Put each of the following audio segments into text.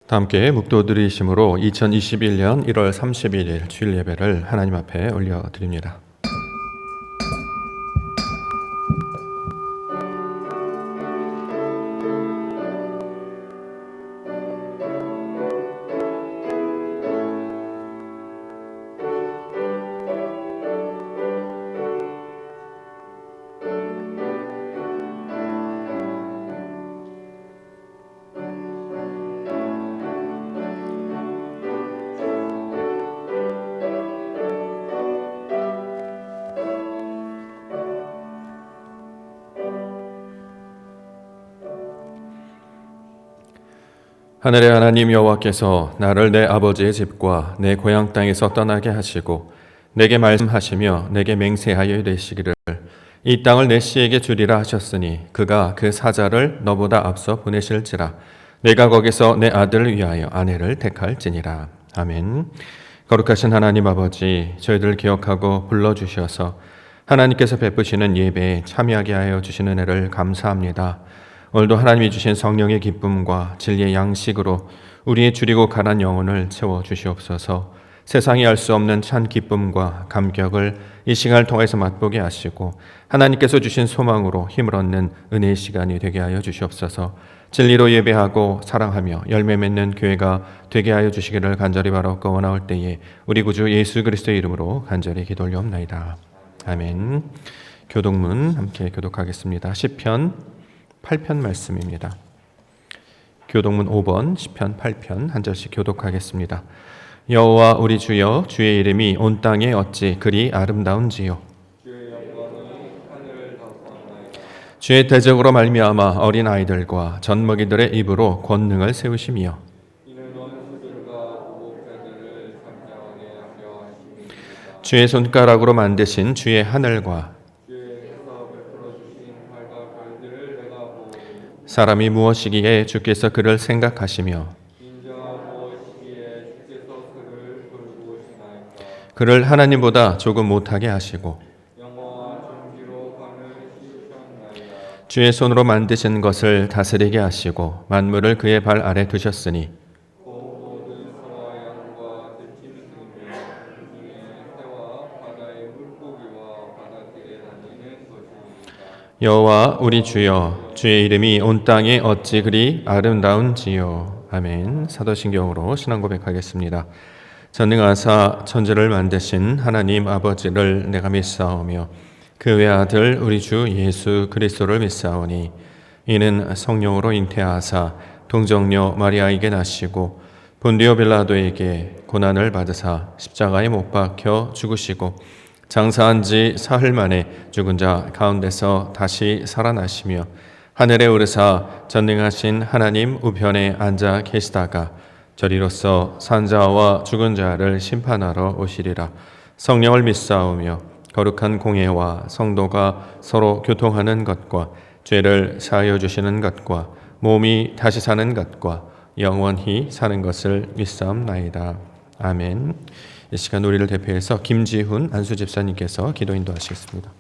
다 함께 묵도드리심으로 2021년 1월 31일 주일 예배를 하나님 앞에 올려드립니다. 하늘의 하나님 여호와께서 나를 내 아버지의 집과 내 고향 땅에서 떠나게 하시고 내게 말씀하시며 내게 맹세하여 이르시기를 이 땅을 내 씨에게 주리라 하셨으니 그가 그 사자를 너보다 앞서 보내실지라 내가 거기서 내 아들을 위하여 아내를 택할지니라. 아멘. 거룩하신 하나님 아버지, 저희들 기억하고 불러주셔서 하나님께서 베푸시는 예배에 참여하게 하여 주시는 은혜를 감사합니다. 오늘도 하나님이 주신 성령의 기쁨과 진리의 양식으로 우리의 줄이고 가난 영혼을 채워주시옵소서. 세상이 알 수 없는 찬 기쁨과 감격을 이 시간을 통해서 맛보게 하시고 하나님께서 주신 소망으로 힘을 얻는 은혜의 시간이 되게 하여 주시옵소서. 진리로 예배하고 사랑하며 열매 맺는 교회가 되게 하여 주시기를 간절히 바라고 원하올 때에 우리 구주 예수 그리스도의 이름으로 간절히 기도 올려옵나이다. 아멘. 교독문 함께 교독하겠습니다. 시편 8편 말씀입니다. 교독문 5번 시편 8편 한 절씩 교독하겠습니다. 여호와 우리 주여, 주의 이름이 온 땅에 어찌 그리 아름다운지요. 주의 대적으로 말미암아 어린 아이들과 젖먹이들의 입으로 권능을 세우시며 주의 손가락으로 만드신 주의 하늘과 사람이 무엇이기에 주께서 그를 생각하시며 그를 하나님보다 조금 못하게 하시고 주의 손으로 만드신 것을 다스리게 하시고 만물을 그의 발 아래 두셨으니 여호와 우리 주여, 주의 이름이 온 땅에 어찌 그리 아름다운지요. 아멘. 사도신경으로 신앙 고백하겠습니다. 전능하사 천지를 만드신 하나님 아버지를 내가 믿사오며 그 외아들 우리 주 예수 그리스도를 믿사오니 이는 성령으로 잉태하사 동정녀 마리아에게 나시고 본디오 빌라도에게 고난을 받으사 십자가에 못 박혀 죽으시고 장사한 지 사흘 만에 죽은 자 가운데서 다시 살아나시며 하늘에 오르사 전능하신 하나님 우편에 앉아 계시다가 저리로서 산자와 죽은 자를 심판하러 오시리라. 성령을 믿사오며 거룩한 공회와 성도가 서로 교통하는 것과 죄를 사하여 주시는 것과 몸이 다시 사는 것과 영원히 사는 것을 믿사옵나이다. 아멘. 이 시간 우리를 대표해서 김지훈 안수 집사님께서 기도 인도하시겠습니다.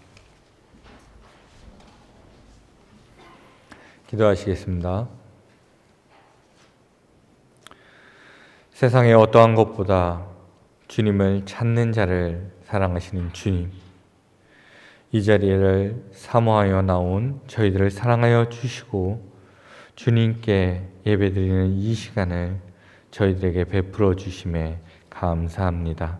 기도하시겠습니다. 세상의 어떠한 것보다 주님을 찾는 자를 사랑하시는 주님, 이 자리를 사모하여 나온 저희들을 사랑하여 주시고 주님께 예배드리는 이 시간을 저희들에게 베풀어 주심에 감사합니다.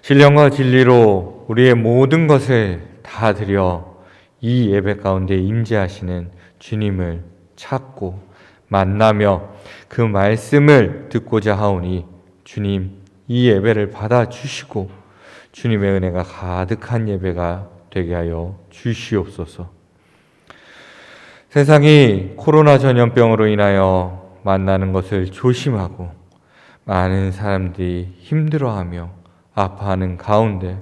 신령과 진리로 우리의 모든 것을 다 드려 이 예배 가운데 임재하시는 주님을 찾고 만나며 그 말씀을 듣고자 하오니 주님 이 예배를 받아주시고 주님의 은혜가 가득한 예배가 되게 하여 주시옵소서. 세상이 코로나 전염병으로 인하여 만나는 것을 조심하고 많은 사람들이 힘들어하며 아파하는 가운데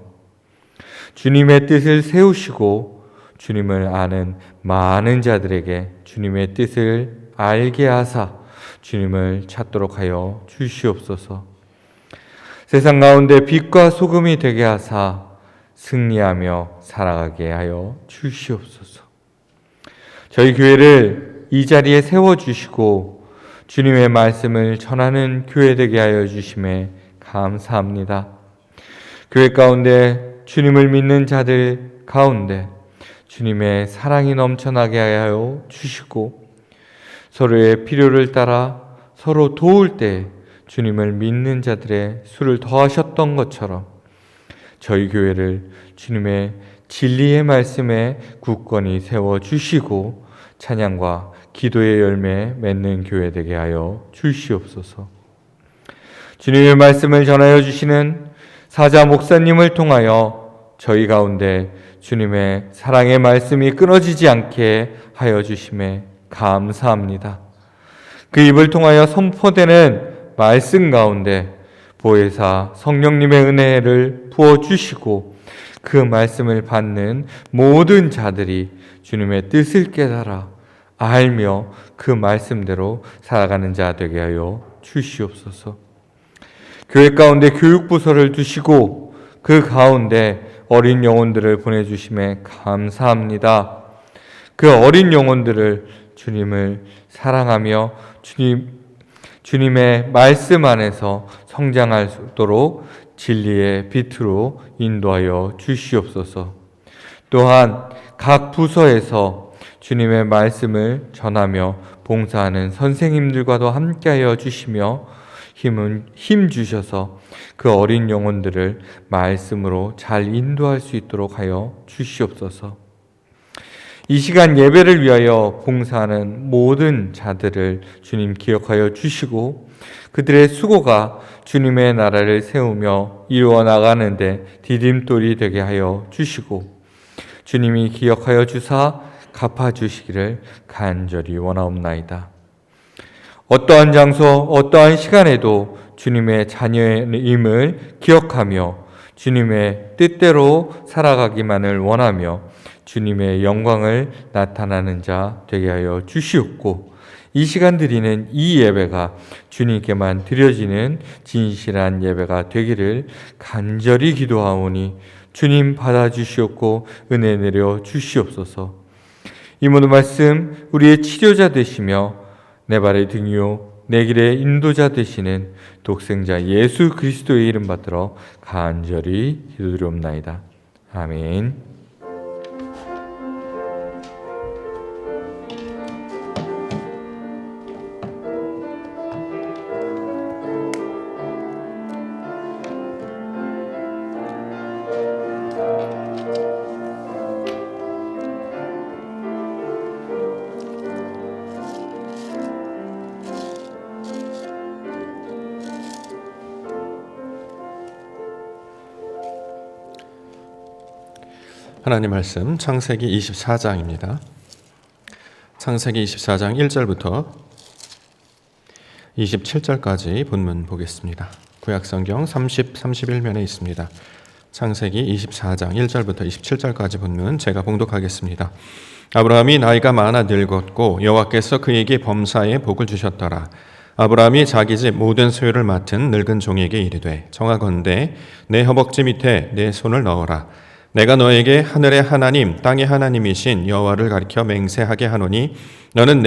주님의 뜻을 세우시고 주님을 아는 많은 자들에게 주님의 뜻을 알게 하사 주님을 찾도록 하여 주시옵소서. 세상 가운데 빛과 소금이 되게 하사 승리하며 살아가게 하여 주시옵소서. 저희 교회를 이 자리에 세워주시고 주님의 말씀을 전하는 교회 되게 하여 주심에 감사합니다. 교회 가운데 주님을 믿는 자들 가운데 주님의 사랑이 넘쳐나게 하여 주시고 서로의 필요를 따라 서로 도울 때 주님을 믿는 자들의 수를 더하셨던 것처럼 저희 교회를 주님의 진리의 말씀에 굳건히 세워주시고 찬양과 기도의 열매 맺는 교회 되게 하여 주시옵소서. 주님의 말씀을 전하여 주시는 사자 목사님을 통하여 저희 가운데 주님의 사랑의 말씀이 끊어지지 않게 하여 주심에 감사합니다. 그 입을 통하여 선포되는 말씀 가운데 보혜사 성령님의 은혜를 부어주시고 그 말씀을 받는 모든 자들이 주님의 뜻을 깨달아 알며 그 말씀대로 살아가는 자 되게 하여 주시옵소서. 교회 가운데 교육부서를 두시고 그 가운데 어린 영혼들을 보내주심에 감사합니다. 그 어린 영혼들을 주님을 사랑하며 주님의 말씀 안에서 성장할 수 있도록 진리의 빛으로 인도하여 주시옵소서. 또한 각 부서에서 주님의 말씀을 전하며 봉사하는 선생님들과도 함께하여 주시며 힘 주셔서 그 어린 영혼들을 말씀으로 잘 인도할 수 있도록 하여 주시옵소서. 이 시간 예배를 위하여 봉사하는 모든 자들을 주님 기억하여 주시고 그들의 수고가 주님의 나라를 세우며 이루어 나가는데 디딤돌이 되게 하여 주시고 주님이 기억하여 주사 갚아주시기를 간절히 원하옵나이다. 어떠한 장소, 어떠한 시간에도 주님의 자녀임을 기억하며 주님의 뜻대로 살아가기만을 원하며 주님의 영광을 나타나는 자 되게 하여 주시옵고 이 시간 드리는 이 예배가 주님께만 드려지는 진실한 예배가 되기를 간절히 기도하오니 주님 받아주시옵고 은혜 내려 주시옵소서. 이 모든 말씀 우리의 치료자 되시며 내 발의 등이요 내 길의 인도자 되시는 독생자 예수 그리스도의 이름 받들어 간절히 기도드리옵나이다. 아멘. 하나님 말씀 창세기 24장입니다. 창세기 24장 1절부터 27절까지 본문 보겠습니다. 구약성경 31면에 있습니다. 창세기 24장 1절부터 27절까지 본문 제가 봉독하겠습니다. 아브라함이 나이가 많아 늙었고 여호와께서 그에게 범사에 복을 주셨더라. 아브라함이 자기 집 모든 소유를 맡은 늙은 종에게 이르되 청하건대 내 허벅지 밑에 내 손을 넣어라. 내가 너에게 하늘의 하나님 땅의 하나님이신 여호와를 가리켜 맹세하게 하노니 너는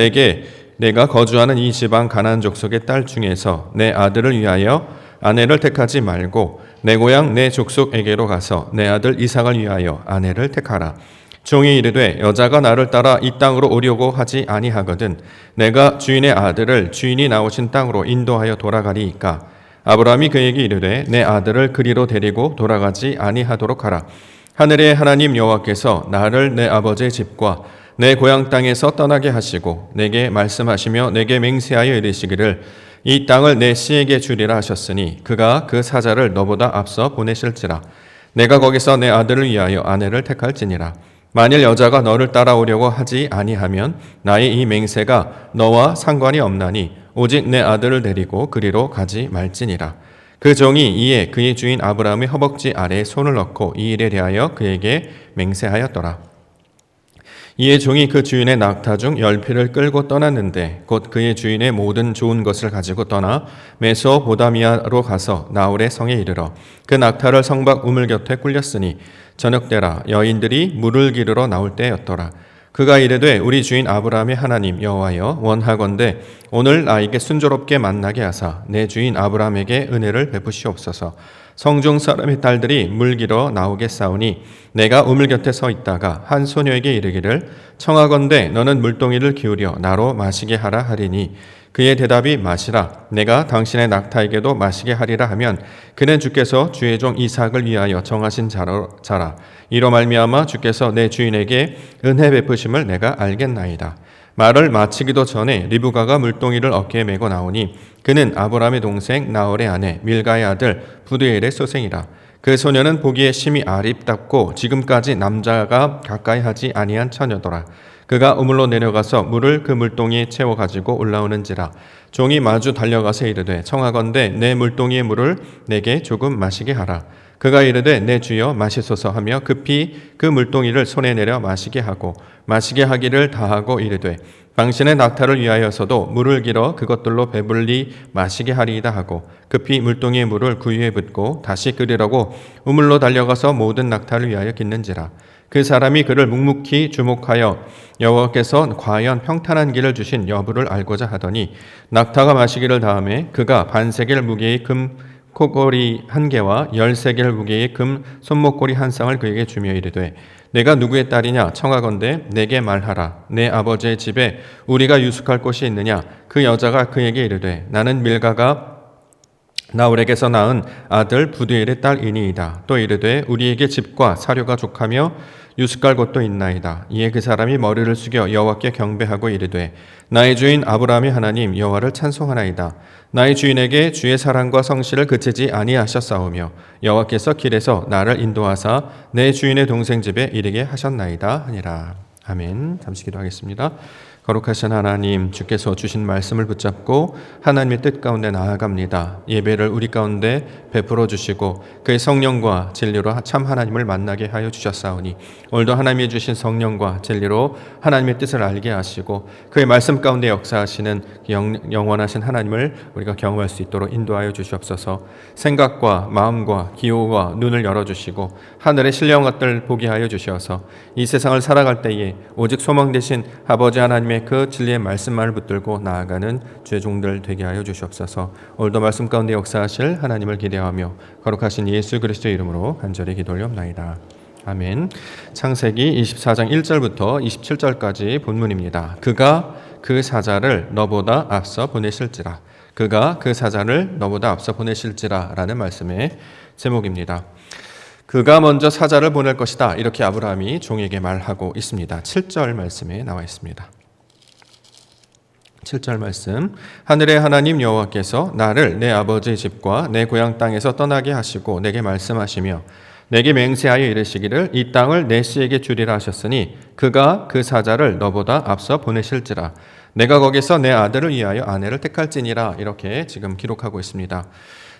내가 거주하는 이 지방 가나안 족속의 딸 중에서 내 아들을 위하여 아내를 택하지 말고 내 고향 내 족속에게로 가서 내 아들 이삭을 위하여 아내를 택하라. 종이 이르되 여자가 나를 따라 이 땅으로 오려고 하지 아니하거든 내가 주인의 아들을 주인이 나오신 땅으로 인도하여 돌아가리이까. 아브라함이 그에게 이르되 내 아들을 그리로 데리고 돌아가지 아니하도록 하라. 하늘의 하나님 여호와께서 나를 내 아버지의 집과 내 고향 땅에서 떠나게 하시고 내게 말씀하시며 내게 맹세하여 이르시기를 이 땅을 내 씨에게 주리라 하셨으니 그가 그 사자를 너보다 앞서 보내실지라. 내가 거기서 내 아들을 위하여 아내를 택할지니라. 만일 여자가 너를 따라오려고 하지 아니하면 나의 이 맹세가 너와 상관이 없나니 오직 내 아들을 데리고 그리로 가지 말지니라. 그 종이 이에 그의 주인 아브라함의 허벅지 아래에 손을 넣고 이 일에 대하여 그에게 맹세하였더라. 이에 종이 그 주인의 낙타 중 10匹를 끌고 떠났는데 곧 그의 주인의 모든 좋은 것을 가지고 떠나 메소보다미아로 가서 나홀의 성에 이르러 그 낙타를 성박 우물 곁에 꿀렸으니 저녁 때라 여인들이 물을 기르러 나올 때였더라. 그가 이르되 우리 주인 아브라함의 하나님 여호와여 원하건대 오늘 나에게 순조롭게 만나게 하사 내 주인 아브라함에게 은혜를 베푸시옵소서. 성중 사람의 딸들이 물기러 나오겠사오니 내가 우물 곁에 서 있다가 한 소녀에게 이르기를 청하건대 너는 물동이를 기울여 나로 마시게 하라 하리니 그의 대답이 마시라 내가 당신의 낙타에게도 마시게 하리라 하면 그는 주께서 주의 종 이삭을 위하여 정하신 자라 이로 말미암아 주께서 내 주인에게 은혜 베푸심을 내가 알겠나이다. 말을 마치기도 전에 리브가가 물동이를 어깨에 메고 나오니 그는 아브라함의 동생 나홀의 아내 밀가의 아들 부두엘의 소생이라. 그 소녀는 보기에 심히 아립답고 지금까지 남자가 가까이 하지 아니한 처녀더라. 그가 우물로 내려가서 물을 그 물동이에 채워 가지고 올라오는지라. 종이 마주 달려가서 이르되 청하건대 내 물동이의 물을 내게 조금 마시게 하라. 그가 이르되 내 주여 마시소서 하며 급히 그 물동이를 손에 내려 마시게 하고 마시게 하기를 다하고 이르되 당신의 낙타를 위하여서도 물을 길어 그것들로 배불리 마시게 하리이다 하고 급히 물동이의 물을 구유에 붓고 다시 끓이려고 우물로 달려가서 모든 낙타를 위하여 깃는지라. 그 사람이 그를 묵묵히 주목하여 여호와께서 과연 평탄한 길을 주신 여부를 알고자 하더니 낙타가 마시기를 다음에 그가 반세겔 무게의 금 코골이 한 개와 13개를 무게의 금 손목고리 한 쌍을 그에게 주며 이르되 내가 누구의 딸이냐 청하건대 내게 말하라. 내 아버지의 집에 우리가 유숙할 곳이 있느냐. 그 여자가 그에게 이르되 나는 밀가가 나홀에게서 낳은 아들 부두엘의 딸이니이다. 또 이르되 우리에게 집과 사료가 족하며 유숙할 곳도 있나이다. 이에 그 사람이 머리를 숙여 여호와께 경배하고 이르되 나의 주인 아브라함의 하나님 여호와를 찬송하나이다. 나의 주인에게 주의 사랑과 성실을 그치지 아니하셨사오며 여호와께서 길에서 나를 인도하사 내 주인의 동생 집에 이르게 하셨나이다 하니라. 아멘. 잠시 기도하겠습니다. 거룩하신 하나님, 주께서 주신 말씀을 붙잡고 하나님의 뜻 가운데 나아갑니다. 예배를 우리 가운데 베풀어 주시고 그의 성령과 진리로 참 하나님을 만나게 하여 주셨사오니 오늘도 하나님이 주신 성령과 진리로 하나님의 뜻을 알게 하시고 그의 말씀 가운데 역사하시는 영원하신 하나님을 우리가 경험할 수 있도록 인도하여 주시옵소서. 생각과 마음과 기호와 눈을 열어주시고 하늘의 신령 것들 보게 하여 주셔서 이 세상을 살아갈 때에 오직 소망 되신 아버지 하나님의 그 진리의 말씀만을 붙들고 나아가는 주의 종들 되게 하여 주시옵소서. 오늘도 말씀 가운데 역사하실 하나님을 기대하며 거룩하신 예수 그리스도의 이름으로 간절히 기도 올려옵나이다. 아멘. 창세기 24장 1절부터 27절까지 본문입니다. 그가 그 사자를 너보다 앞서 보내실지라. 그가 그 사자를 너보다 앞서 보내실지라 라는 말씀의 제목입니다. 그가 먼저 사자를 보낼 것이다. 이렇게 아브라함이 종에게 말하고 있습니다. 7절 말씀에 나와 있습니다. 7절 말씀. 하늘의 하나님 여호와께서 나를 내 아버지의 집과 내 고향 땅에서 떠나게 하시고 내게 말씀하시며 내게 맹세하여 이르시기를 이 땅을 내 씨에게 주리라 하셨으니 그가 그 사자를 너보다 앞서 보내실지라. 내가 거기서 내 아들을 위하여 아내를 택할지니라. 이렇게 지금 기록하고 있습니다.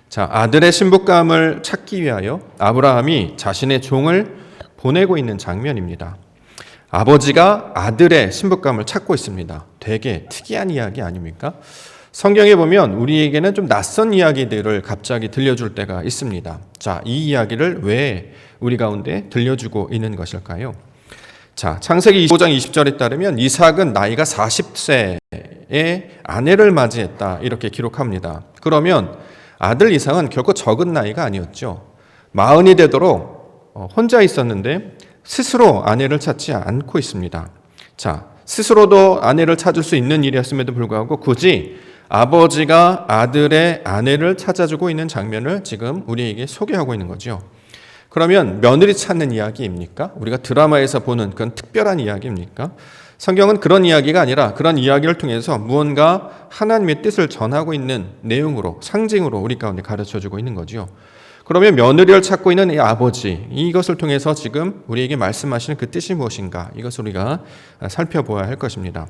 자, 아들의 신부감을 찾기 위하여 아브라함이 자신의 종을 보내고 있는 장면입니다. 아버지가 아들의 신부감을 찾고 있습니다. 되게 특이한 이야기 아닙니까? 성경에 보면 우리에게는 좀 낯선 이야기들을 갑자기 들려줄 때가 있습니다. 자, 이 이야기를 왜 우리 가운데 들려주고 있는 것일까요? 자, 창세기 25장 20절에 따르면 이삭은 나이가 40세에 아내를 맞이했다. 이렇게 기록합니다. 그러면 아들 이삭은 결코 적은 나이가 아니었죠. 40이 되도록 혼자 있었는데 스스로 아내를 찾지 않고 있습니다. 자, 스스로도 아내를 찾을 수 있는 일이었음에도 불구하고 굳이 아버지가 아들의 아내를 찾아주고 있는 장면을 지금 우리에게 소개하고 있는 거죠. 그러면 며느리 찾는 이야기입니까? 우리가 드라마에서 보는 그런 특별한 이야기입니까? 성경은 그런 이야기가 아니라 그런 이야기를 통해서 무언가 하나님의 뜻을 전하고 있는 내용으로, 상징으로 우리 가운데 가르쳐주고 있는 거죠. 그러면 며느리를 찾고 있는 이 아버지, 이것을 통해서 지금 우리에게 말씀하시는 그 뜻이 무엇인가, 이것을 우리가 살펴보아야 할 것입니다.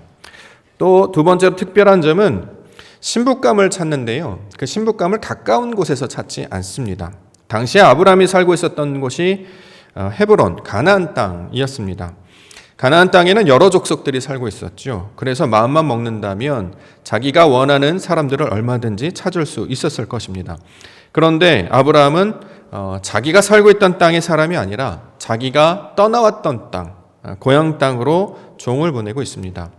또 두 번째로 특별한 점은 신부감을 찾는데요. 그 신부감을 가까운 곳에서 찾지 않습니다. 당시에 아브라함이 살고 있었던 곳이 헤브론, 가나안 땅이었습니다. 가나안 땅에는 여러 족속들이 살고 있었죠. 그래서 마음만 먹는다면 자기가 원하는 사람들을 얼마든지 찾을 수 있었을 것입니다. 그런데 아브라함은 자기가 살고 있던 땅의 사람이 아니라 자기가 떠나왔던 땅, 고향 땅으로 종을 보내고 있습니다.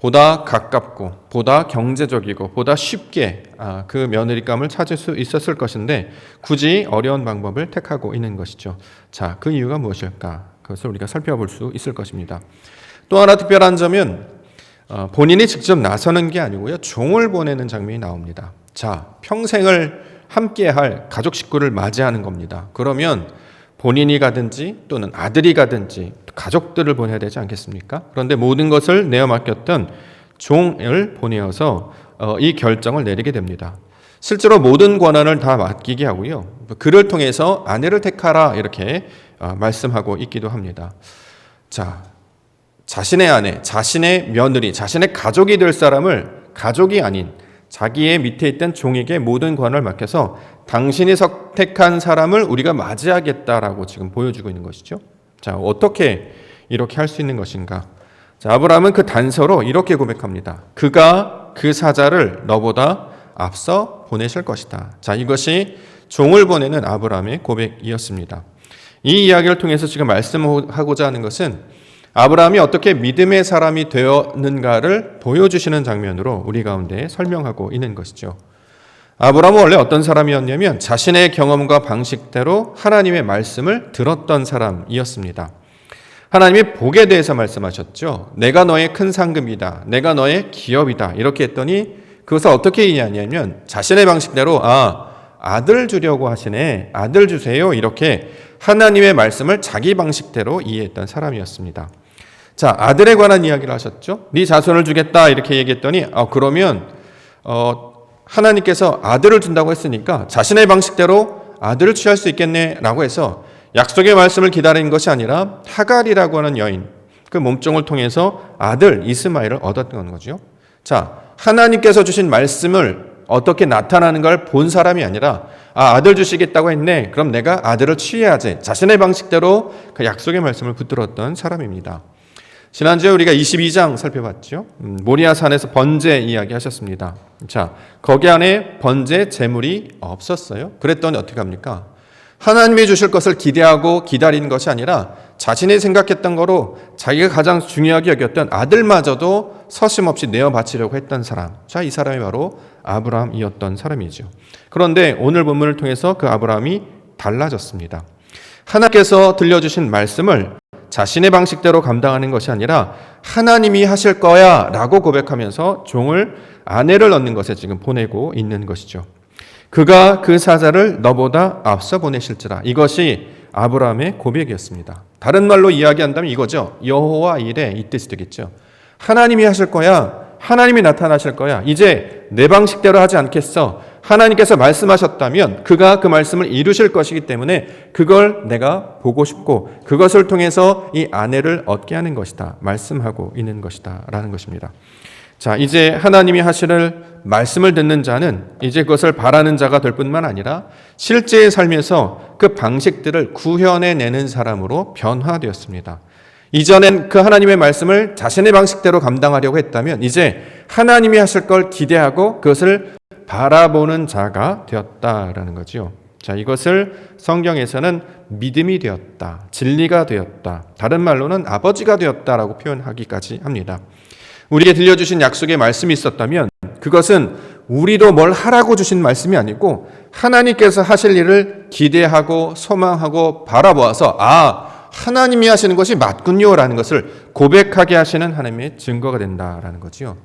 보다 가깝고 보다 경제적이고 보다 쉽게 그 며느리감을 찾을 수 있었을 것인데 굳이 어려운 방법을 택하고 있는 것이죠. 자, 그 이유가 무엇일까? 그것을 우리가 살펴볼 수 있을 것입니다. 또 하나 특별한 점은 본인이 직접 나서는 게 아니고요, 종을 보내는 장면이 나옵니다. 자, 평생을 함께할 가족 식구를 맞이하는 겁니다. 그러면 본인이 가든지 또는 아들이 가든지 가족들을 보내야 되지 않겠습니까? 그런데 모든 것을 내어 맡겼던 종을 보내어서 이 결정을 내리게 됩니다. 실제로 모든 권한을 다 맡기게 하고요, 그를 통해서 아내를 택하라 이렇게 말씀하고 있기도 합니다. 자, 자신의 아내, 자신의 며느리, 자신의 가족이 될 사람을 가족이 아닌 자기의 밑에 있던 종에게 모든 권한을 맡겨서 당신이 선택한 사람을 우리가 맞이하겠다라고 지금 보여주고 있는 것이죠. 자, 어떻게 이렇게 할 수 있는 것인가? 자, 아브라함은 그 단서로 이렇게 고백합니다. 그가 그 사자를 너보다 앞서 보내실 것이다. 자, 이것이 종을 보내는 아브라함의 고백이었습니다. 이 이야기를 통해서 지금 말씀하고자 하는 것은 아브라함이 어떻게 믿음의 사람이 되었는가를 보여주시는 장면으로 우리 가운데 설명하고 있는 것이죠. 아브라함은 원래 어떤 사람이었냐면 자신의 경험과 방식대로 하나님의 말씀을 들었던 사람이었습니다. 하나님이 복에 대해서 말씀하셨죠. 내가 너의 큰 상급이다. 내가 너의 기업이다. 이렇게 했더니 그것을 어떻게 이해하냐면 자신의 방식대로 아들 주려고 하시네. 아들 주세요. 이렇게 하나님의 말씀을 자기 방식대로 이해했던 사람이었습니다. 자, 아들에 관한 이야기를 하셨죠. 네 자손을 주겠다 이렇게 얘기했더니 그러면 하나님께서 아들을 준다고 했으니까 자신의 방식대로 아들을 취할 수 있겠네라고 해서 약속의 말씀을 기다린 것이 아니라 하갈이라고 하는 여인, 그 몸종을 통해서 아들 이스마엘을 얻었던 거죠. 자, 하나님께서 주신 말씀을 어떻게 나타나는 걸 본 사람이 아니라 아들 주시겠다고 했네. 그럼 내가 아들을 취해야지. 자신의 방식대로 그 약속의 말씀을 붙들었던 사람입니다. 지난주에 우리가 22장 살펴봤죠. 모리아산에서 번제 이야기 하셨습니다. 자, 거기 안에 번제 제물이 없었어요. 그랬더니 어떻게 합니까? 하나님이 주실 것을 기대하고 기다리는 것이 아니라 자신이 생각했던 거로 자기가 가장 중요하게 여겼던 아들마저도 서심없이 내어 바치려고 했던 사람. 자, 이 사람이 바로 아브라함이었던 사람이죠. 그런데 오늘 본문을 통해서 그 아브라함이 달라졌습니다. 하나님께서 들려주신 말씀을 자신의 방식대로 감당하는 것이 아니라 하나님이 하실 거야 라고 고백하면서 종을 아내를 얻는 것에 지금 보내고 있는 것이죠. 그가 그 사자를 너보다 앞서 보내실지라. 이것이 아브라함의 고백이었습니다. 다른 말로 이야기한다면 이거죠. 여호와 이레, 이 뜻이 되겠죠. 하나님이 하실 거야. 하나님이 나타나실 거야. 이제 내 방식대로 하지 않겠어. 하나님께서 말씀하셨다면 그가 그 말씀을 이루실 것이기 때문에 그걸 내가 보고 싶고 그것을 통해서 이 아내를 얻게 하는 것이다. 말씀하고 있는 것이다. 라는 것입니다. 자, 이제 하나님이 하실 말씀을 듣는 자는 이제 그것을 바라는 자가 될 뿐만 아니라 실제의 삶에서 그 방식들을 구현해내는 사람으로 변화되었습니다. 이전엔 그 하나님의 말씀을 자신의 방식대로 감당하려고 했다면 이제 하나님이 하실 걸 기대하고 그것을 바라보는 자가 되었다라는 거죠. 자, 이것을 성경에서는 믿음이 되었다, 진리가 되었다, 다른 말로는 아버지가 되었다라고 표현하기까지 합니다. 우리에게 들려주신 약속의 말씀이 있었다면 그것은 우리도 뭘 하라고 주신 말씀이 아니고 하나님께서 하실 일을 기대하고 소망하고 바라보아서 하나님이 하시는 것이 맞군요라는 것을 고백하게 하시는 하나님의 증거가 된다라는 거지요.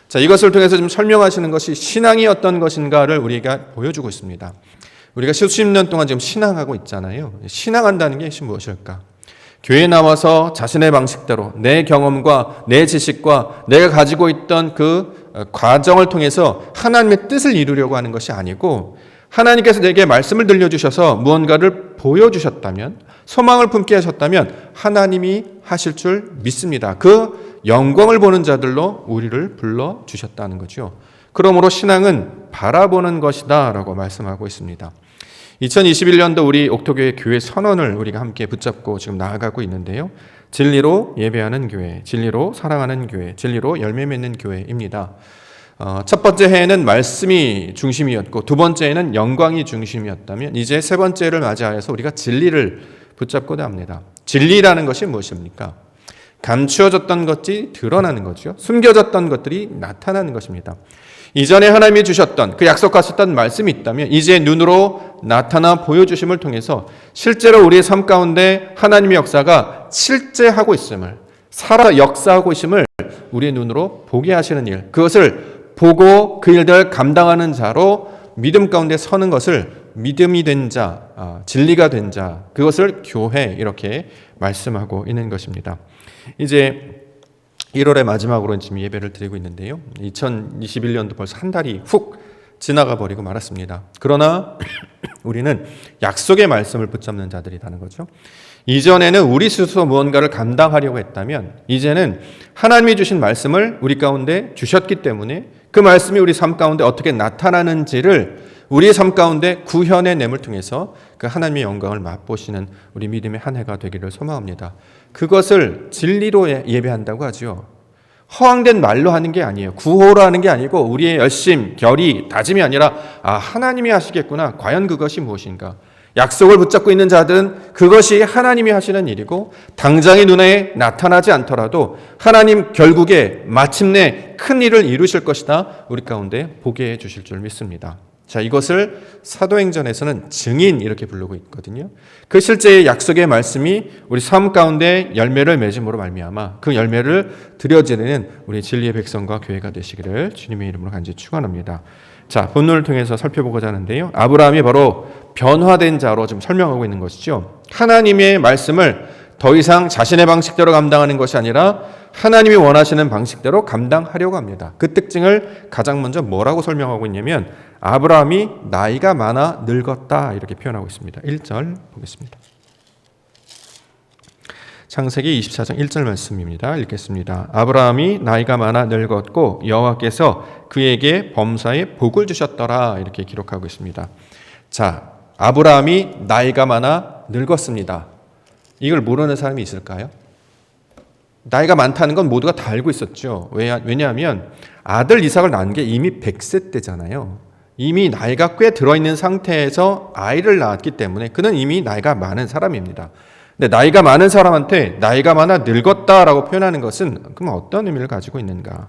자, 이것을 통해서 좀 설명하시는 것이 신앙이 어떤 것인가를 우리가 보여주고 있습니다. 우리가 수십 년 동안 지금 신앙하고 있잖아요. 신앙한다는 게 무엇일까? 교회에 나와서 자신의 방식대로 내 경험과 내 지식과 내가 가지고 있던 그 과정을 통해서 하나님의 뜻을 이루려고 하는 것이 아니고 하나님께서 내게 말씀을 들려주셔서 무언가를 보여주셨다면 소망을 품게 하셨다면 하나님이 하실 줄 믿습니다. 그 영광을 보는 자들로 우리를 불러주셨다는 거죠. 그러므로 신앙은 바라보는 것이다 라고 말씀하고 있습니다. 2021년도 우리 옥토교회 교회 선언을 우리가 함께 붙잡고 지금 나아가고 있는데요. 진리로 예배하는 교회, 진리로 사랑하는 교회, 진리로 열매 맺는 교회입니다. 첫 번째 해에는 말씀이 중심이었고 두 번째에는 영광이 중심이었다면 이제 세 번째를 맞이하여서 우리가 진리를 붙잡고자 합니다. 진리라는 것이 무엇입니까? 감추어졌던 것이 드러나는 거죠. 숨겨졌던 것들이 나타나는 것입니다. 이전에 하나님이 주셨던 그 약속하셨던 말씀이 있다면 이제 눈으로 나타나 보여주심을 통해서 실제로 우리의 삶 가운데 하나님의 역사가 실제하고 있음을, 살아 역사하고 있음을 우리의 눈으로 보게 하시는 일, 그것을 보고 그 일들을 감당하는 자로 믿음 가운데 서는 것을 믿음이 된 자, 진리가 된 자, 그것을 교회 이렇게 말씀하고 있는 것입니다. 이제 1월의 마지막으로 지금 예배를 드리고 있는데요. 2021년도 벌써 한 달이 훅 지나가 버리고 말았습니다. 그러나 우리는 약속의 말씀을 붙잡는 자들이라는 거죠. 이전에는 우리 스스로 무언가를 감당하려고 했다면 이제는 하나님이 주신 말씀을 우리 가운데 주셨기 때문에 그 말씀이 우리 삶 가운데 어떻게 나타나는지를 우리의 삶 가운데 구현의 냄을 통해서 그 하나님의 영광을 맛보시는 우리 믿음의 한 해가 되기를 소망합니다. 그것을 진리로 예배한다고 하죠. 허황된 말로 하는 게 아니에요. 구호로 하는 게 아니고 우리의 열심, 결의, 다짐이 아니라 하나님이 하시겠구나. 과연 그것이 무엇인가? 약속을 붙잡고 있는 자들은 그것이 하나님이 하시는 일이고 당장의 눈에 나타나지 않더라도 하나님 결국에 마침내 큰 일을 이루실 것이다. 우리 가운데 보게 해 주실 줄 믿습니다. 자, 이것을 사도행전에서는 증인 이렇게 부르고 있거든요. 그 실제의 약속의 말씀이 우리 삶 가운데 열매를 맺음으로 말미암아 그 열매를 드려지는 우리 진리의 백성과 교회가 되시기를 주님의 이름으로 간절히 축원합니다. 자, 본문을 통해서 살펴보고자 하는데요. 아브라함이 바로 변화된 자로 지금 설명하고 있는 것이죠. 하나님의 말씀을 더 이상 자신의 방식대로 감당하는 것이 아니라 하나님이 원하시는 방식대로 감당하려고 합니다. 그 특징을 가장 먼저 뭐라고 설명하고 있냐면 아브라함이 나이가 많아 늙었다 이렇게 표현하고 있습니다. 1절 보겠습니다. 창세기 24장 1절 말씀입니다. 읽겠습니다. 아브라함이 나이가 많아 늙었고 여호와께서 그에게 범사에 복을 주셨더라 이렇게 기록하고 있습니다. 자, 아브라함이 나이가 많아 늙었습니다. 이걸 모르는 사람이 있을까요? 나이가 많다는 건 모두가 다 알고 있었죠. 왜냐하면 아들 이삭을 낳은 게 이미 100세 때잖아요. 이미 나이가 꽤 들어있는 상태에서 아이를 낳았기 때문에 그는 이미 나이가 많은 사람입니다. 근데 나이가 많은 사람한테 나이가 많아 늙었다라고 표현하는 것은 그럼 어떤 의미를 가지고 있는가?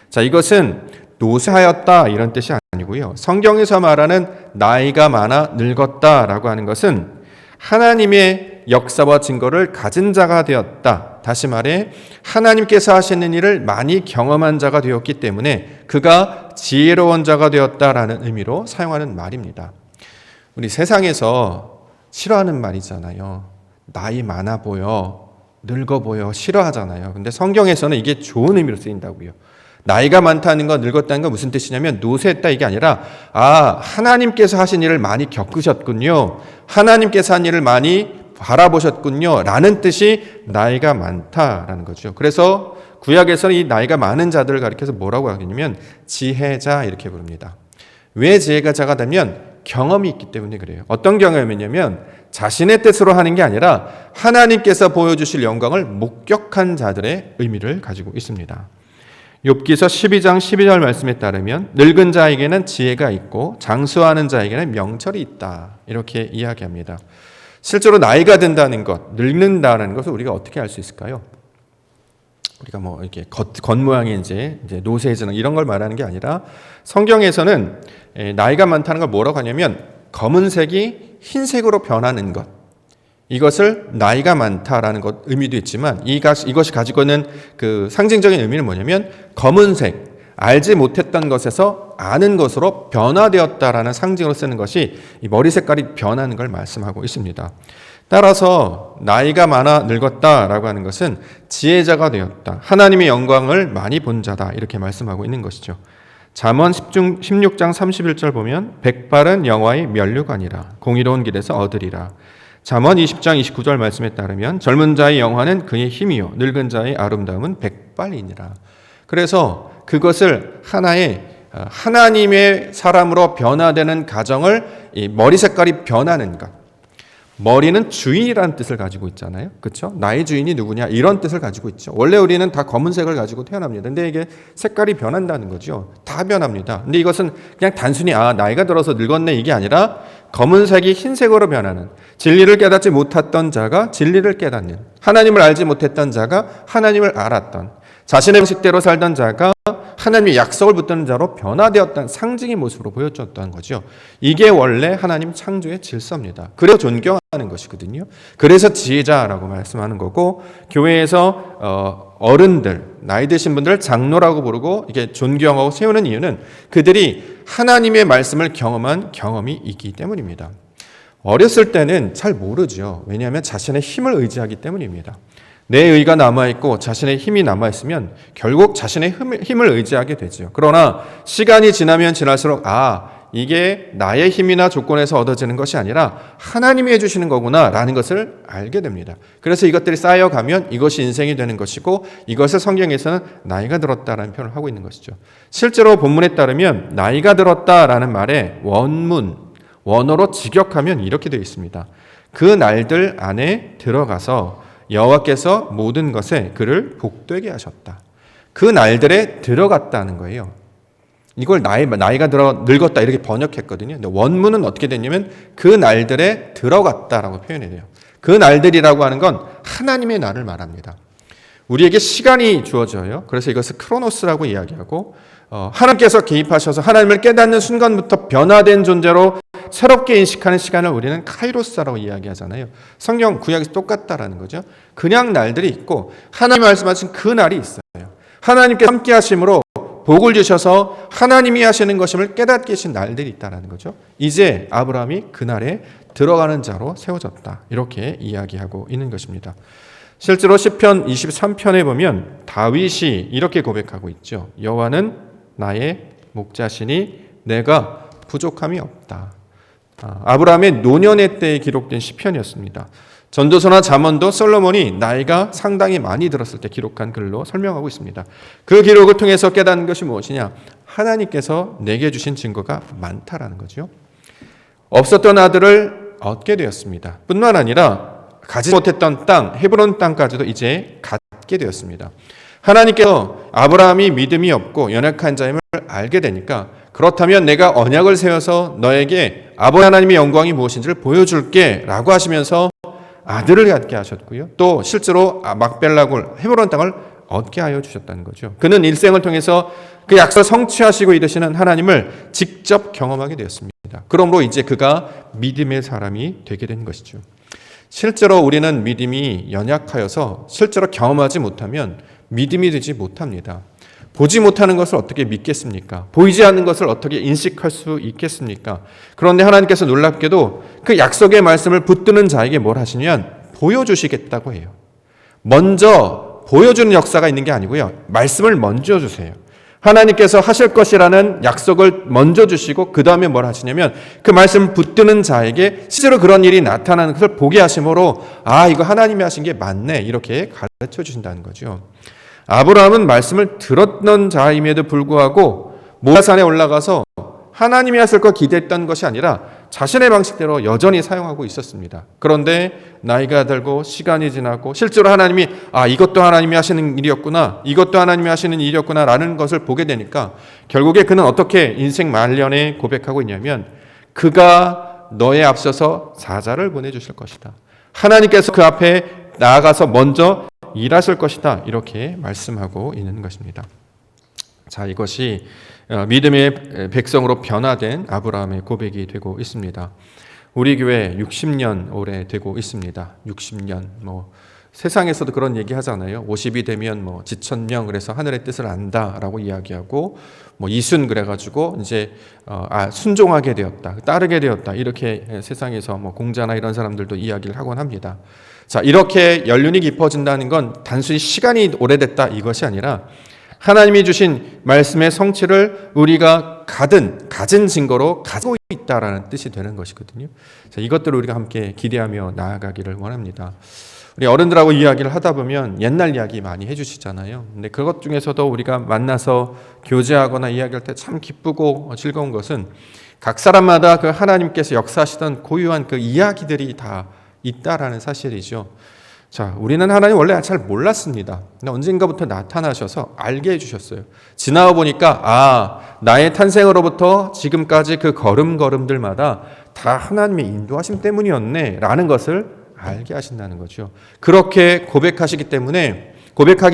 자, 이것은 노쇠하였다 이런 뜻이 아니고요. 성경에서 말하는 나이가 많아 늙었다라고 하는 것은 하나님의 역사와 증거를 가진 자가 되었다. 다시 말해 하나님께서 하시는 일을 많이 경험한 자가 되었기 때문에 그가 지혜로운 자가 되었다라는 의미로 사용하는 말입니다. 우리 세상에서 싫어하는 말이잖아요. 나이 많아 보여, 늙어 보여, 싫어하잖아요. 근데 성경에서는 이게 좋은 의미로 쓰인다고요. 나이가 많다는 건 늙었다는 건 무슨 뜻이냐면 노쇠했다 이게 아니라 하나님께서 하신 일을 많이 겪으셨군요. 하나님께서 한 일을 많이 바라보셨군요. 라는 뜻이 나이가 많다라는 거죠. 그래서 구약에서는 이 나이가 많은 자들을 가리켜서 뭐라고 하냐면 지혜자 이렇게 부릅니다. 왜 지혜자가 되면 경험이 있기 때문에 그래요. 어떤 경험이냐면 자신의 뜻으로 하는 게 아니라 하나님께서 보여주실 영광을 목격한 자들의 의미를 가지고 있습니다. 욥기서 12장 12절 말씀에 따르면 늙은 자에게는 지혜가 있고 장수하는 자에게는 명철이 있다. 이렇게 이야기합니다. 실제로 나이가 든다는 것, 늙는다는 것을 우리가 어떻게 알 수 있을까요? 우리가 뭐 이렇게 겉모양이 이제 노쇠해지는 이런 걸 말하는 게 아니라 성경에서는 나이가 많다는 걸 뭐라고 하냐면 검은색이 흰색으로 변하는 것. 이것을 나이가 많다라는 것 의미도 있지만 이것이 가지고 있는 그 상징적인 의미는 뭐냐면 검은색, 알지 못했던 것에서 아는 것으로 변화되었다라는 상징으로 쓰는 것이 이 머리 색깔이 변하는 걸 말씀하고 있습니다. 따라서 나이가 많아 늙었다라고 하는 것은 지혜자가 되었다. 하나님의 영광을 많이 본 자다. 이렇게 말씀하고 있는 것이죠. 잠언 16장 31절 보면 백발은 여호와의 면류관이라 공의로운 길에서 얻으리라. 잠언 20장 29절 말씀에 따르면 젊은 자의 영화는 그의 힘이요 늙은 자의 아름다움은 백발이니라. 그래서 그것을 하나님의 사람으로 변화되는 가정을 이 머리 색깔이 변하는 것, 머리는 주인이라는 뜻을 가지고 있잖아요. 그렇죠? 나의 주인이 누구냐 이런 뜻을 가지고 있죠. 원래 우리는 다 검은색을 가지고 태어납니다. 근데 이게 색깔이 변한다는 거죠. 다 변합니다. 근데 이것은 그냥 단순히 나이가 들어서 늙었네 이게 아니라 검은색이 흰색으로 변하는, 진리를 깨닫지 못했던 자가 진리를 깨닫는, 하나님을 알지 못했던 자가 하나님을 알았던, 자신의 방식대로 살던 자가 하나님의 약속을 붙드는 자로 변화되었다는 상징의 모습으로 보여줬다는 거죠. 이게 원래 하나님 창조의 질서입니다. 그래서 존경하는 것이거든요. 그래서 지혜자라고 말씀하는 거고, 교회에서 어른들, 나이 드신 분들 장로라고 부르고 이게 존경하고 세우는 이유는 그들이 하나님의 말씀을 경험한 경험이 있기 때문입니다. 어렸을 때는 잘 모르죠. 왜냐하면 자신의 힘을 의지하기 때문입니다. 내 의가 남아있고 자신의 힘이 남아있으면 결국 자신의 힘을 의지하게 되죠. 그러나 시간이 지나면 지날수록 이게 나의 힘이나 조건에서 얻어지는 것이 아니라 하나님이 해주시는 거구나 라는 것을 알게 됩니다. 그래서 이것들이 쌓여가면 이것이 인생이 되는 것이고, 이것을 성경에서는 나이가 들었다라는 표현을 하고 있는 것이죠. 실제로 본문에 따르면 나이가 들었다라는 말의 원어로 직역하면 이렇게 되어 있습니다. 그 날들 안에 들어가서 여호와께서 모든 것에 그를 복되게 하셨다. 그 날들에 들어갔다는 거예요. 이걸 나이가 들어 늙었다 이렇게 번역했거든요. 근데 원문은 어떻게 됐냐면 그 날들에 들어갔다라고 표현이 돼요. 그 날들이라고 하는 건 하나님의 날을 말합니다. 우리에게 시간이 주어져요. 그래서 이것을 크로노스라고 이야기하고, 하나님께서 개입하셔서 하나님을 깨닫는 순간부터 변화된 존재로 새롭게 인식하는 시간을 우리는 카이로스라고 이야기하잖아요. 성경 구약에서 똑같다라는 거죠. 그냥 날들이 있고 하나님 말씀하신 그 날이 있어요. 하나님께서 함께 하심으로 복을 주셔서 하나님이 하시는 것임을 깨닫게 하신 날들이 있다는 거죠. 이제 아브라함이 그 날에 들어가는 자로 세워졌다. 이렇게 이야기하고 있는 것입니다. 실제로 시편 23편에 보면 다윗이 이렇게 고백하고 있죠. 여호와는 나의 목자시니 내가 부족함이 없다. 아브라함의 노년의 때에 기록된 시편이었습니다. 전도서나 잠언도 솔로몬이 나이가 상당히 많이 들었을 때 기록한 글로 설명하고 있습니다. 그 기록을 통해서 깨닫는 것이 무엇이냐? 하나님께서 내게 주신 증거가 많다라는 거죠. 없었던 아들을 얻게 되었습니다. 뿐만 아니라 가지 못했던 땅, 헤브론 땅까지도 이제 갖게 되었습니다. 하나님께서 아브라함이 믿음이 없고 연약한 자임을 알게 되니까, 그렇다면 내가 언약을 세워서 너에게 아버지 하나님의 영광이 무엇인지를 보여줄게 라고 하시면서 아들을 갖게 하셨고요. 또 실제로 막벨라굴 헤브론 땅을 얻게 하여 주셨다는 거죠. 그는 일생을 통해서 그 약속을 성취하시고 이르시는 하나님을 직접 경험하게 되었습니다. 그러므로 이제 그가 믿음의 사람이 되게 된 것이죠. 실제로 우리는 믿음이 연약하여서 실제로 경험하지 못하면 믿음이 되지 못합니다. 보지 못하는 것을 어떻게 믿겠습니까? 보이지 않는 것을 어떻게 인식할 수 있겠습니까? 그런데 하나님께서 놀랍게도 그 약속의 말씀을 붙드는 자에게 뭘 하시냐면 보여주시겠다고 해요. 먼저 보여주는 역사가 있는 게 아니고요. 말씀을 먼저 주세요. 하나님께서 하실 것이라는 약속을 먼저 주시고 그 다음에 뭘 하시냐면 그 말씀을 붙드는 자에게 실제로 그런 일이 나타나는 것을 보게 하심으로 이거 하나님이 하신 게 맞네 이렇게 가르쳐 주신다는 거죠. 아브라함은 말씀을 들었던 자임에도 불구하고 모리아산에 올라가서 하나님이 하실 거 기대했던 것이 아니라 자신의 방식대로 여전히 사용하고 있었습니다. 그런데 나이가 들고 시간이 지나고 실제로 하나님이 이것도 하나님이 하시는 일이었구나, 이것도 하나님이 하시는 일이었구나 라는 것을 보게 되니까 결국에 그는 어떻게 인생 말년에 고백하고 있냐면 그가 너에 앞서서 사자를 보내주실 것이다. 하나님께서 그 앞에 나아가서 먼저 일하실 것이다. 이렇게 말씀하고 있는 것입니다. 자, 이것이 믿음의 백성으로 변화된 아브라함의 고백이 되고 있습니다. 우리 교회 60년 올해 되고 있습니다. 60년 세상에서도 그런 얘기 하잖아요. 50이 되면 지천명 그래서 하늘의 뜻을 안다라고 이야기하고 이순 그래가지고 이제 순종하게 되었다, 따르게 되었다 이렇게 세상에서 공자나 이런 사람들도 이야기를 하곤 합니다. 자, 이렇게 연륜이 깊어진다는 건 단순히 시간이 오래됐다 이것이 아니라 하나님이 주신 말씀의 성취를 우리가 가진 증거로 가지고 있다라는 뜻이 되는 것이거든요. 자, 이것들을 우리가 함께 기대하며 나아가기를 원합니다. 우리 어른들하고 이야기를 하다 보면 옛날 이야기 많이 해주시잖아요. 근데 그것 중에서도 우리가 만나서 교제하거나 이야기할 때 참 기쁘고 즐거운 것은 각 사람마다 그 하나님께서 역사하시던 고유한 그 이야기들이 다 있다라는 사실이죠. 자, 우리는 하나님 원래 잘 몰랐습니다. 근데 언젠가부터 나타나셔서 알게 해주셨어요. 지나와 보니까 나의 탄생으로부터 지금까지 그 걸음걸음들마다 다 하나님의 인도하심 때문이었네 라는 것을 알게 하신다는 거죠. 그렇게 고백하게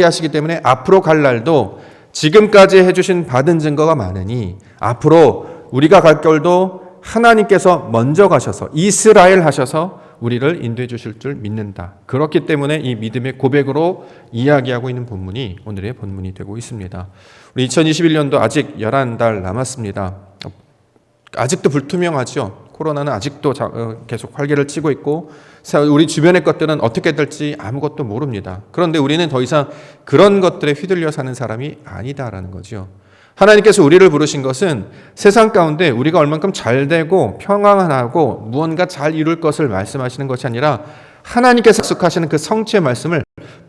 하시기 때문에 앞으로 갈 날도 지금까지 해주신 받은 증거가 많으니 앞으로 우리가 갈 길도 하나님께서 먼저 가셔서 이스라엘 하셔서 우리를 인도해 주실 줄 믿는다. 그렇기 때문에 이 믿음의 고백으로 이야기하고 있는 본문이 오늘의 본문이 되고 있습니다. 우리 2021년도 아직 11달 남았습니다. 아직도 불투명하죠. 코로나는 아직도 계속 활개를 치고 있고 우리 주변의 것들은 어떻게 될지 아무것도 모릅니다. 그런데 우리는 더 이상 그런 것들에 휘둘려 사는 사람이 아니다라는 거죠. 하나님께서 우리를 부르신 것은 세상 가운데 우리가 얼만큼 잘 되고 평안하고 무언가 잘 이룰 것을 말씀하시는 것이 아니라 하나님께서 약속하시는 그 성취의 말씀을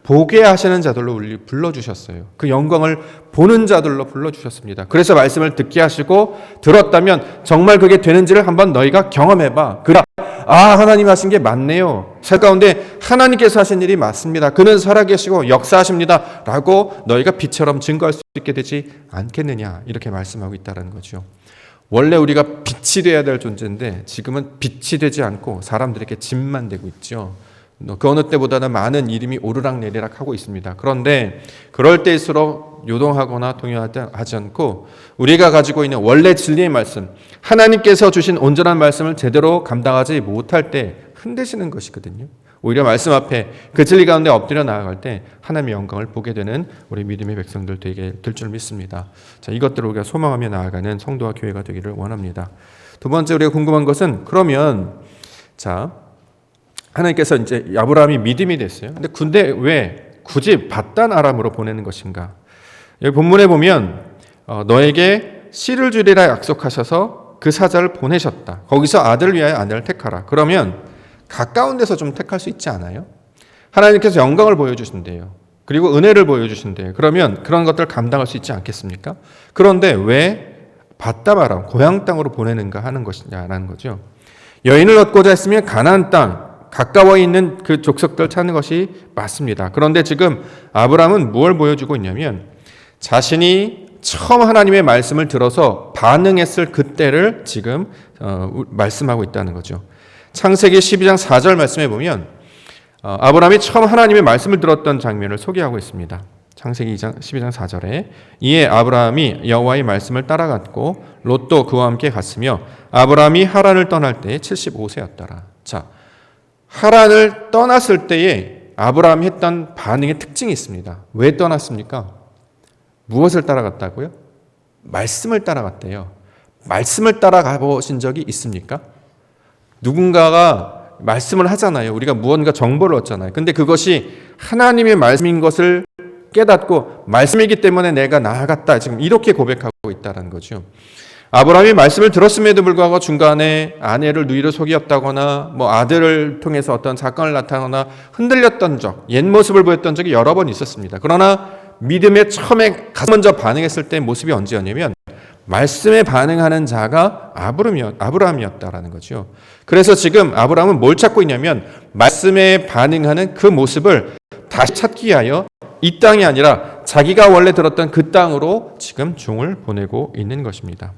보게 하시는 자들로 우리 불러주셨어요. 그 영광을 보는 자들로 불러주셨습니다. 그래서 말씀을 듣게 하시고 들었다면 정말 그게 되는지를 한번 너희가 경험해봐. 하나님 하신 게 맞네요. 살 가운데 하나님께서 하신 일이 맞습니다. 그는 살아계시고 역사하십니다. 라고 너희가 빛처럼 증거할 수 있게 되지 않겠느냐. 이렇게 말씀하고 있다는 거죠. 원래 우리가 빛이 돼야 될 존재인데 지금은 빛이 되지 않고 사람들에게 짐만 되고 있죠. 그 어느 때보다는 많은 이름이 오르락내리락 하고 있습니다. 그런데 그럴 때일수록 요동하거나 동요하지 않고 우리가 가지고 있는 원래 진리의 말씀, 하나님께서 주신 온전한 말씀을 제대로 감당하지 못할 때 흔드시는 것이거든요. 오히려 말씀 앞에 그 진리 가운데 엎드려 나아갈 때 하나님의 영광을 보게 되는 우리 믿음의 백성들 되게 될 줄 믿습니다. 자, 이것들을 우리가 소망하며 나아가는 성도와 교회가 되기를 원합니다. 두 번째 우리가 궁금한 것은 그러면 하나님께서 이제 아브라함이 믿음이 됐어요. 근데 왜 굳이 밧단 아람으로 보내는 것인가? 여기 본문에 보면 너에게 씨를 주리라 약속하셔서 그 사자를 보내셨다. 거기서 아들을 위하여 아내를 택하라. 그러면 가까운 데서 좀 택할 수 있지 않아요? 하나님께서 영광을 보여주신대요. 그리고 은혜를 보여주신대요. 그러면 그런 것들을 감당할 수 있지 않겠습니까? 그런데 왜 밧단 아람, 고향 땅으로 보내는가 하는 것이냐라는 거죠. 여인을 얻고자 했으면 가나안 땅, 가까워 있는 그 족속들 찾는 것이 맞습니다. 그런데 지금 아브라함은 무엇을 보여주고 있냐면 자신이 처음 하나님의 말씀을 들어서 반응했을 그때를 지금 말씀하고 있다는 거죠. 창세기 12장 4절 말씀에 보면 아브라함이 처음 하나님의 말씀을 들었던 장면을 소개하고 있습니다. 창세기 12장 4절에 이에 아브라함이 여호와의 말씀을 따라갔고 롯도 그와 함께 갔으며 아브라함이 하란을 떠날 때에 75세였더라. 자, 하란을 떠났을 때에 아브라함이 했던 반응의 특징이 있습니다. 왜 떠났습니까? 무엇을 따라갔다고요? 말씀을 따라갔대요. 말씀을 따라가 보신 적이 있습니까? 누군가가 말씀을 하잖아요. 우리가 무언가 정보를 얻잖아요. 근데 그것이 하나님의 말씀인 것을 깨닫고 말씀이기 때문에 내가 나아갔다. 지금 이렇게 고백하고 있다는 거죠. 아브라함이 말씀을 들었음에도 불구하고 중간에 아내를 누이로 속였다거나 아들을 통해서 어떤 사건을 나타나거나 흔들렸던 적, 옛 모습을 보였던 적이 여러 번 있었습니다. 그러나 믿음에 처음에 가장 먼저 반응했을 때 모습이 언제였냐면 말씀에 반응하는 자가 아브라함이었다라는 거죠. 그래서 지금 아브라함은 뭘 찾고 있냐면 말씀에 반응하는 그 모습을 다시 찾기 위하여 이 땅이 아니라 자기가 원래 들었던 그 땅으로 지금 종을 보내고 있는 것입니다.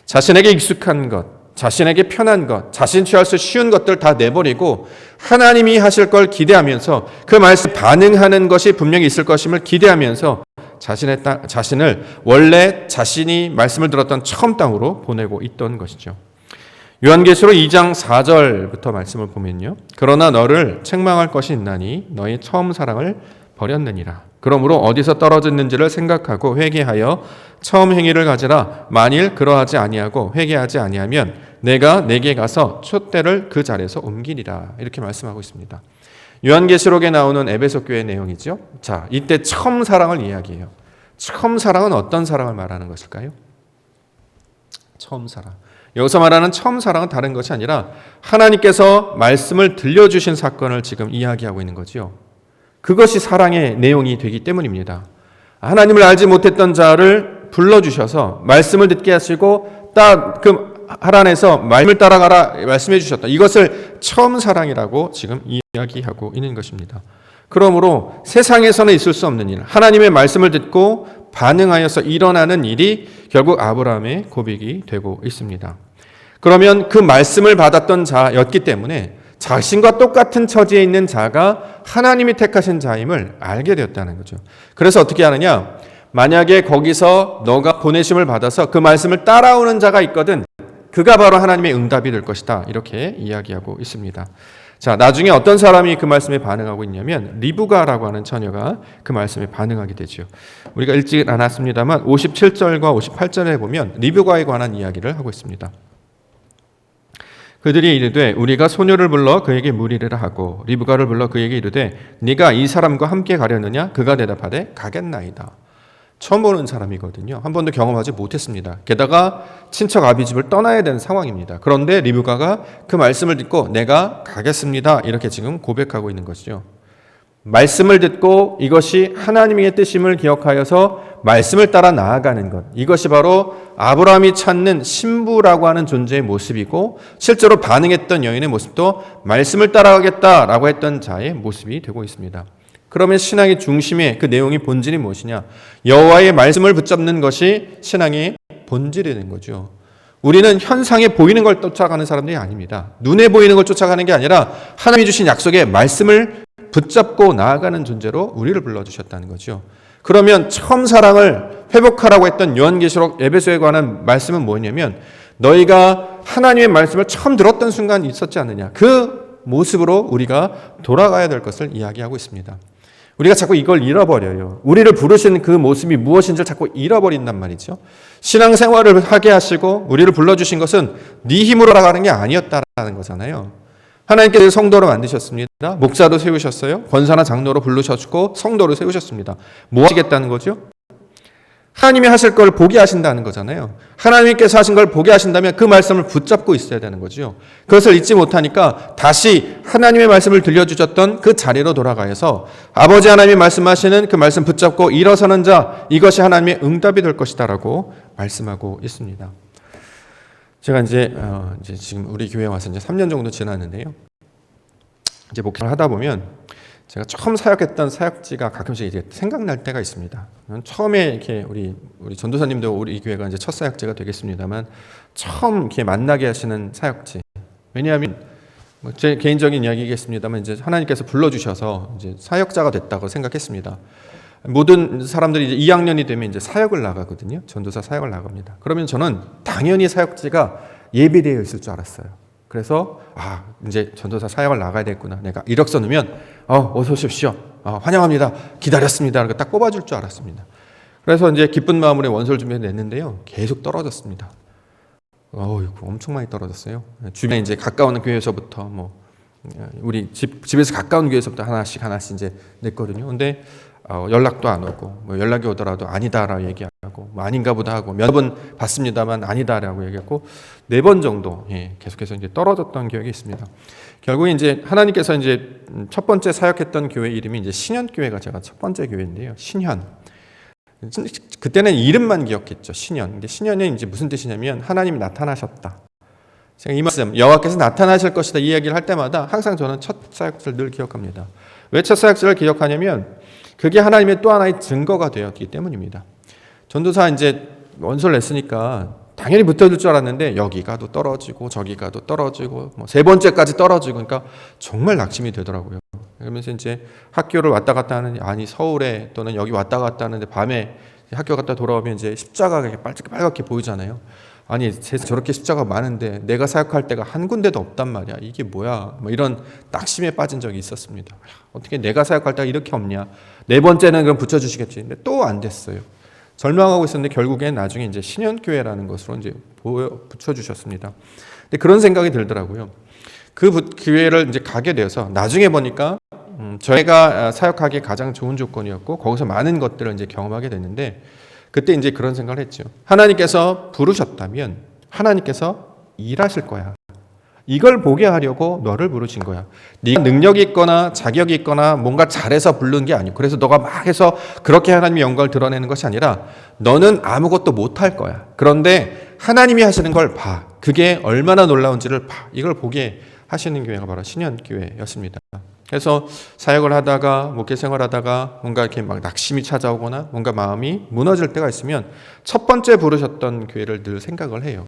자신에게 익숙한 것, 자신에게 편한 것, 자신 취할 수 쉬운 것들 다 내버리고 하나님이 하실 걸 기대하면서 그 말씀 반응하는 것이 분명히 있을 것임을 기대하면서 자신을 원래 자신이 말씀을 들었던 처음 땅으로 보내고 있던 것이죠. 요한계시록 2장 4절부터 말씀을 보면요. 그러나 너를 책망할 것이 있나니 너의 처음 사랑을 버렸느니라. 그러므로 어디서 떨어졌는지를 생각하고 회개하여 처음 행위를 가지라. 만일 그러하지 아니하고 회개하지 아니하면 내가 내게 가서 촛대를 그 자리에서 옮기리라. 이렇게 말씀하고 있습니다. 요한계시록에 나오는 에베소 교회의 내용이죠. 자, 이때 처음 사랑을 이야기해요. 처음 사랑은 어떤 사랑을 말하는 것일까요? 처음 사랑. 여기서 말하는 처음 사랑은 다른 것이 아니라 하나님께서 말씀을 들려주신 사건을 지금 이야기하고 있는 거지요. 그것이 사랑의 내용이 되기 때문입니다. 하나님을 알지 못했던 자를 불러주셔서 말씀을 듣게 하시고 딱 그 하란에서 말씀을 따라가라 말씀해 주셨다. 이것을 처음 사랑이라고 지금 이야기하고 있는 것입니다. 그러므로 세상에서는 있을 수 없는 일, 하나님의 말씀을 듣고 반응하여서 일어나는 일이 결국 아브라함의 고백이 되고 있습니다. 그러면 그 말씀을 받았던 자였기 때문에 자신과 똑같은 처지에 있는 자가 하나님이 택하신 자임을 알게 되었다는 거죠. 그래서 어떻게 하느냐? 만약에 거기서 너가 보내심을 받아서 그 말씀을 따라오는 자가 있거든, 그가 바로 하나님의 응답이 될 것이다. 이렇게 이야기하고 있습니다. 자, 나중에 어떤 사람이 그 말씀에 반응하고 있냐면 리브가라고 하는 처녀가 그 말씀에 반응하게 되죠. 우리가 읽지 않았습니다만 57절과 58절에 보면 리브가에 관한 이야기를 하고 있습니다. 그들이 이르되 우리가 소녀를 불러 그에게 물이르라 하고 리브가를 불러 그에게 이르되 네가 이 사람과 함께 가려느냐? 그가 대답하되 가겠나이다. 처음 보는 사람이거든요. 한 번도 경험하지 못했습니다. 게다가 친척 아비 집을 떠나야 되는 상황입니다. 그런데 리브가가 그 말씀을 듣고 내가 가겠습니다. 이렇게 지금 고백하고 있는 것이죠. 말씀을 듣고 이것이 하나님의 뜻임을 기억하여서 말씀을 따라 나아가는 것. 이것이 바로 아브라함이 찾는 신부라고 하는 존재의 모습이고 실제로 반응했던 여인의 모습도 말씀을 따라가겠다라고 했던 자의 모습이 되고 있습니다. 그러면 신앙의 중심의 그 내용이 본질이 무엇이냐? 여호와의 말씀을 붙잡는 것이 신앙의 본질이 되는 거죠. 우리는 현상에 보이는 걸 쫓아가는 사람들이 아닙니다. 눈에 보이는 걸 쫓아가는 게 아니라 하나님이 주신 약속의 말씀을 붙잡고 나아가는 존재로 우리를 불러주셨다는 거죠. 그러면 처음 사랑을 회복하라고 했던 요한계시록 에베소에 관한 말씀은 뭐냐면 너희가 하나님의 말씀을 처음 들었던 순간이 있었지 않느냐. 그 모습으로 우리가 돌아가야 될 것을 이야기하고 있습니다. 우리가 자꾸 이걸 잃어버려요. 우리를 부르신 그 모습이 무엇인지를 자꾸 잃어버린단 말이죠. 신앙생활을 하게 하시고 우리를 불러주신 것은 네 힘으로 나가는 게 아니었다라는 거잖아요. 하나님께서 성도로 만드셨습니다. 목사도 세우셨어요. 권사나 장로로 부르셨고 성도로 세우셨습니다. 뭐 하시겠다는 거죠? 하나님이 하실 걸 보게 하신다는 거잖아요. 하나님께서 하신 걸 보게 하신다면 그 말씀을 붙잡고 있어야 되는 거죠. 그것을 잊지 못하니까 다시 하나님의 말씀을 들려주셨던 그 자리로 돌아가서 아버지 하나님이 말씀하시는 그 말씀 붙잡고 일어서는 자, 이것이 하나님의 응답이 될 것이다라고 말씀하고 있습니다. 제가 이제 지금 우리 교회에 와서 이제 3년 정도 지났는데요. 이제 목회를 하다 보면 제가 처음 사역했던 사역지가 가끔씩 이제 생각날 때가 있습니다. 처음에 이렇게 우리 전도사님도 우리 교회가 이제 첫 사역지가 되겠습니다만 처음 이렇게 만나게 하시는 사역지. 왜냐하면 제 개인적인 이야기겠습니다만 이제 하나님께서 불러주셔서 이제 사역자가 됐다고 생각했습니다. 모든 사람들이 이제 2학년이 되면 이제 사역을 나가거든요. 전도사 사역을 나갑니다. 그러면 저는 당연히 사역지가 예비되어 있을 줄 알았어요. 그래서 이제 전도사 사역을 나가야 되겠구나. 내가 이력서 넣으면 어서 오십시오. 환영합니다. 기다렸습니다. 이렇게 딱 뽑아줄 줄 알았습니다. 그래서 이제 기쁜 마음으로 원서를 준비했는데요. 계속 떨어졌습니다. 엄청 많이 떨어졌어요. 주변에 이제 가까운 교회에서부터 우리 집에서 가까운 교회에서부터 하나씩 이제 냈거든요. 근데 연락도 안 오고 연락이 오더라도 아니다라고 얘기하고 아닌가 보다 하고 몇 번 봤습니다만 아니다라고 얘기했고 4번 정도 계속해서 이제 떨어졌던 기억이 있습니다. 결국 이제 하나님께서 이제 첫 번째 사역했던 교회 이름이 이제 신현교회가 제가 첫 번째 교회인데요. 신현. 그때는 이름만 기억했죠. 신현. 근데 신현이 이제 무슨 뜻이냐면 하나님이 나타나셨다. 제가 이 말씀 여호와께서 나타나실 것이다 이 이야기를 할 때마다 항상 저는 첫 사역지를 늘 기억합니다. 왜 첫 사역지를 기억하냐면 그게 하나님의 또 하나의 증거가 되었기 때문입니다. 전도사 이제 원서를 냈으니까 당연히 붙어줄 줄 알았는데 여기 가도 떨어지고 저기 가도 떨어지고 3번째까지 떨어지고 그러니까 정말 낙심이 되더라고요. 그러면서 이제 학교를 왔다 갔다 하는 서울에 또는 여기 왔다 갔다 하는데 밤에 학교 갔다 돌아오면 이제 십자가가 빨갛게 보이잖아요. 아니 저렇게 십자가 많은데 내가 사역할 데가 한 군데도 없단 말이야. 이게 뭐야? 이런 낙심에 빠진 적이 있었습니다. 어떻게 내가 사역할 데가 이렇게 없냐? 4번째는 그럼 붙여주시겠지. 근데 또 안 됐어요. 절망하고 있었는데 결국엔 나중에 이제 신현교회라는 것으로 이제 붙여주셨습니다. 근데 그런 생각이 들더라고요. 그 교회를 이제 가게 되어서 나중에 보니까 저희가 사역하기에 가장 좋은 조건이었고 거기서 많은 것들을 이제 경험하게 됐는데 그때 이제 그런 생각을 했죠. 하나님께서 부르셨다면 하나님께서 일하실 거야. 이걸 보게 하려고 너를 부르신 거야. 네가 능력이 있거나 자격이 있거나 뭔가 잘해서 부른 게 아니고 그래서 너가 막 해서 그렇게 하나님의 영광을 드러내는 것이 아니라 너는 아무것도 못할 거야. 그런데 하나님이 하시는 걸 봐. 그게 얼마나 놀라운지를 봐. 이걸 보게 하시는 교회가 바로 신현교회였습니다. 그래서 사역을 하다가 목회 생활하다가 뭔가 이렇게 막 낙심이 찾아오거나 뭔가 마음이 무너질 때가 있으면 첫 번째 부르셨던 교회를 늘 생각을 해요.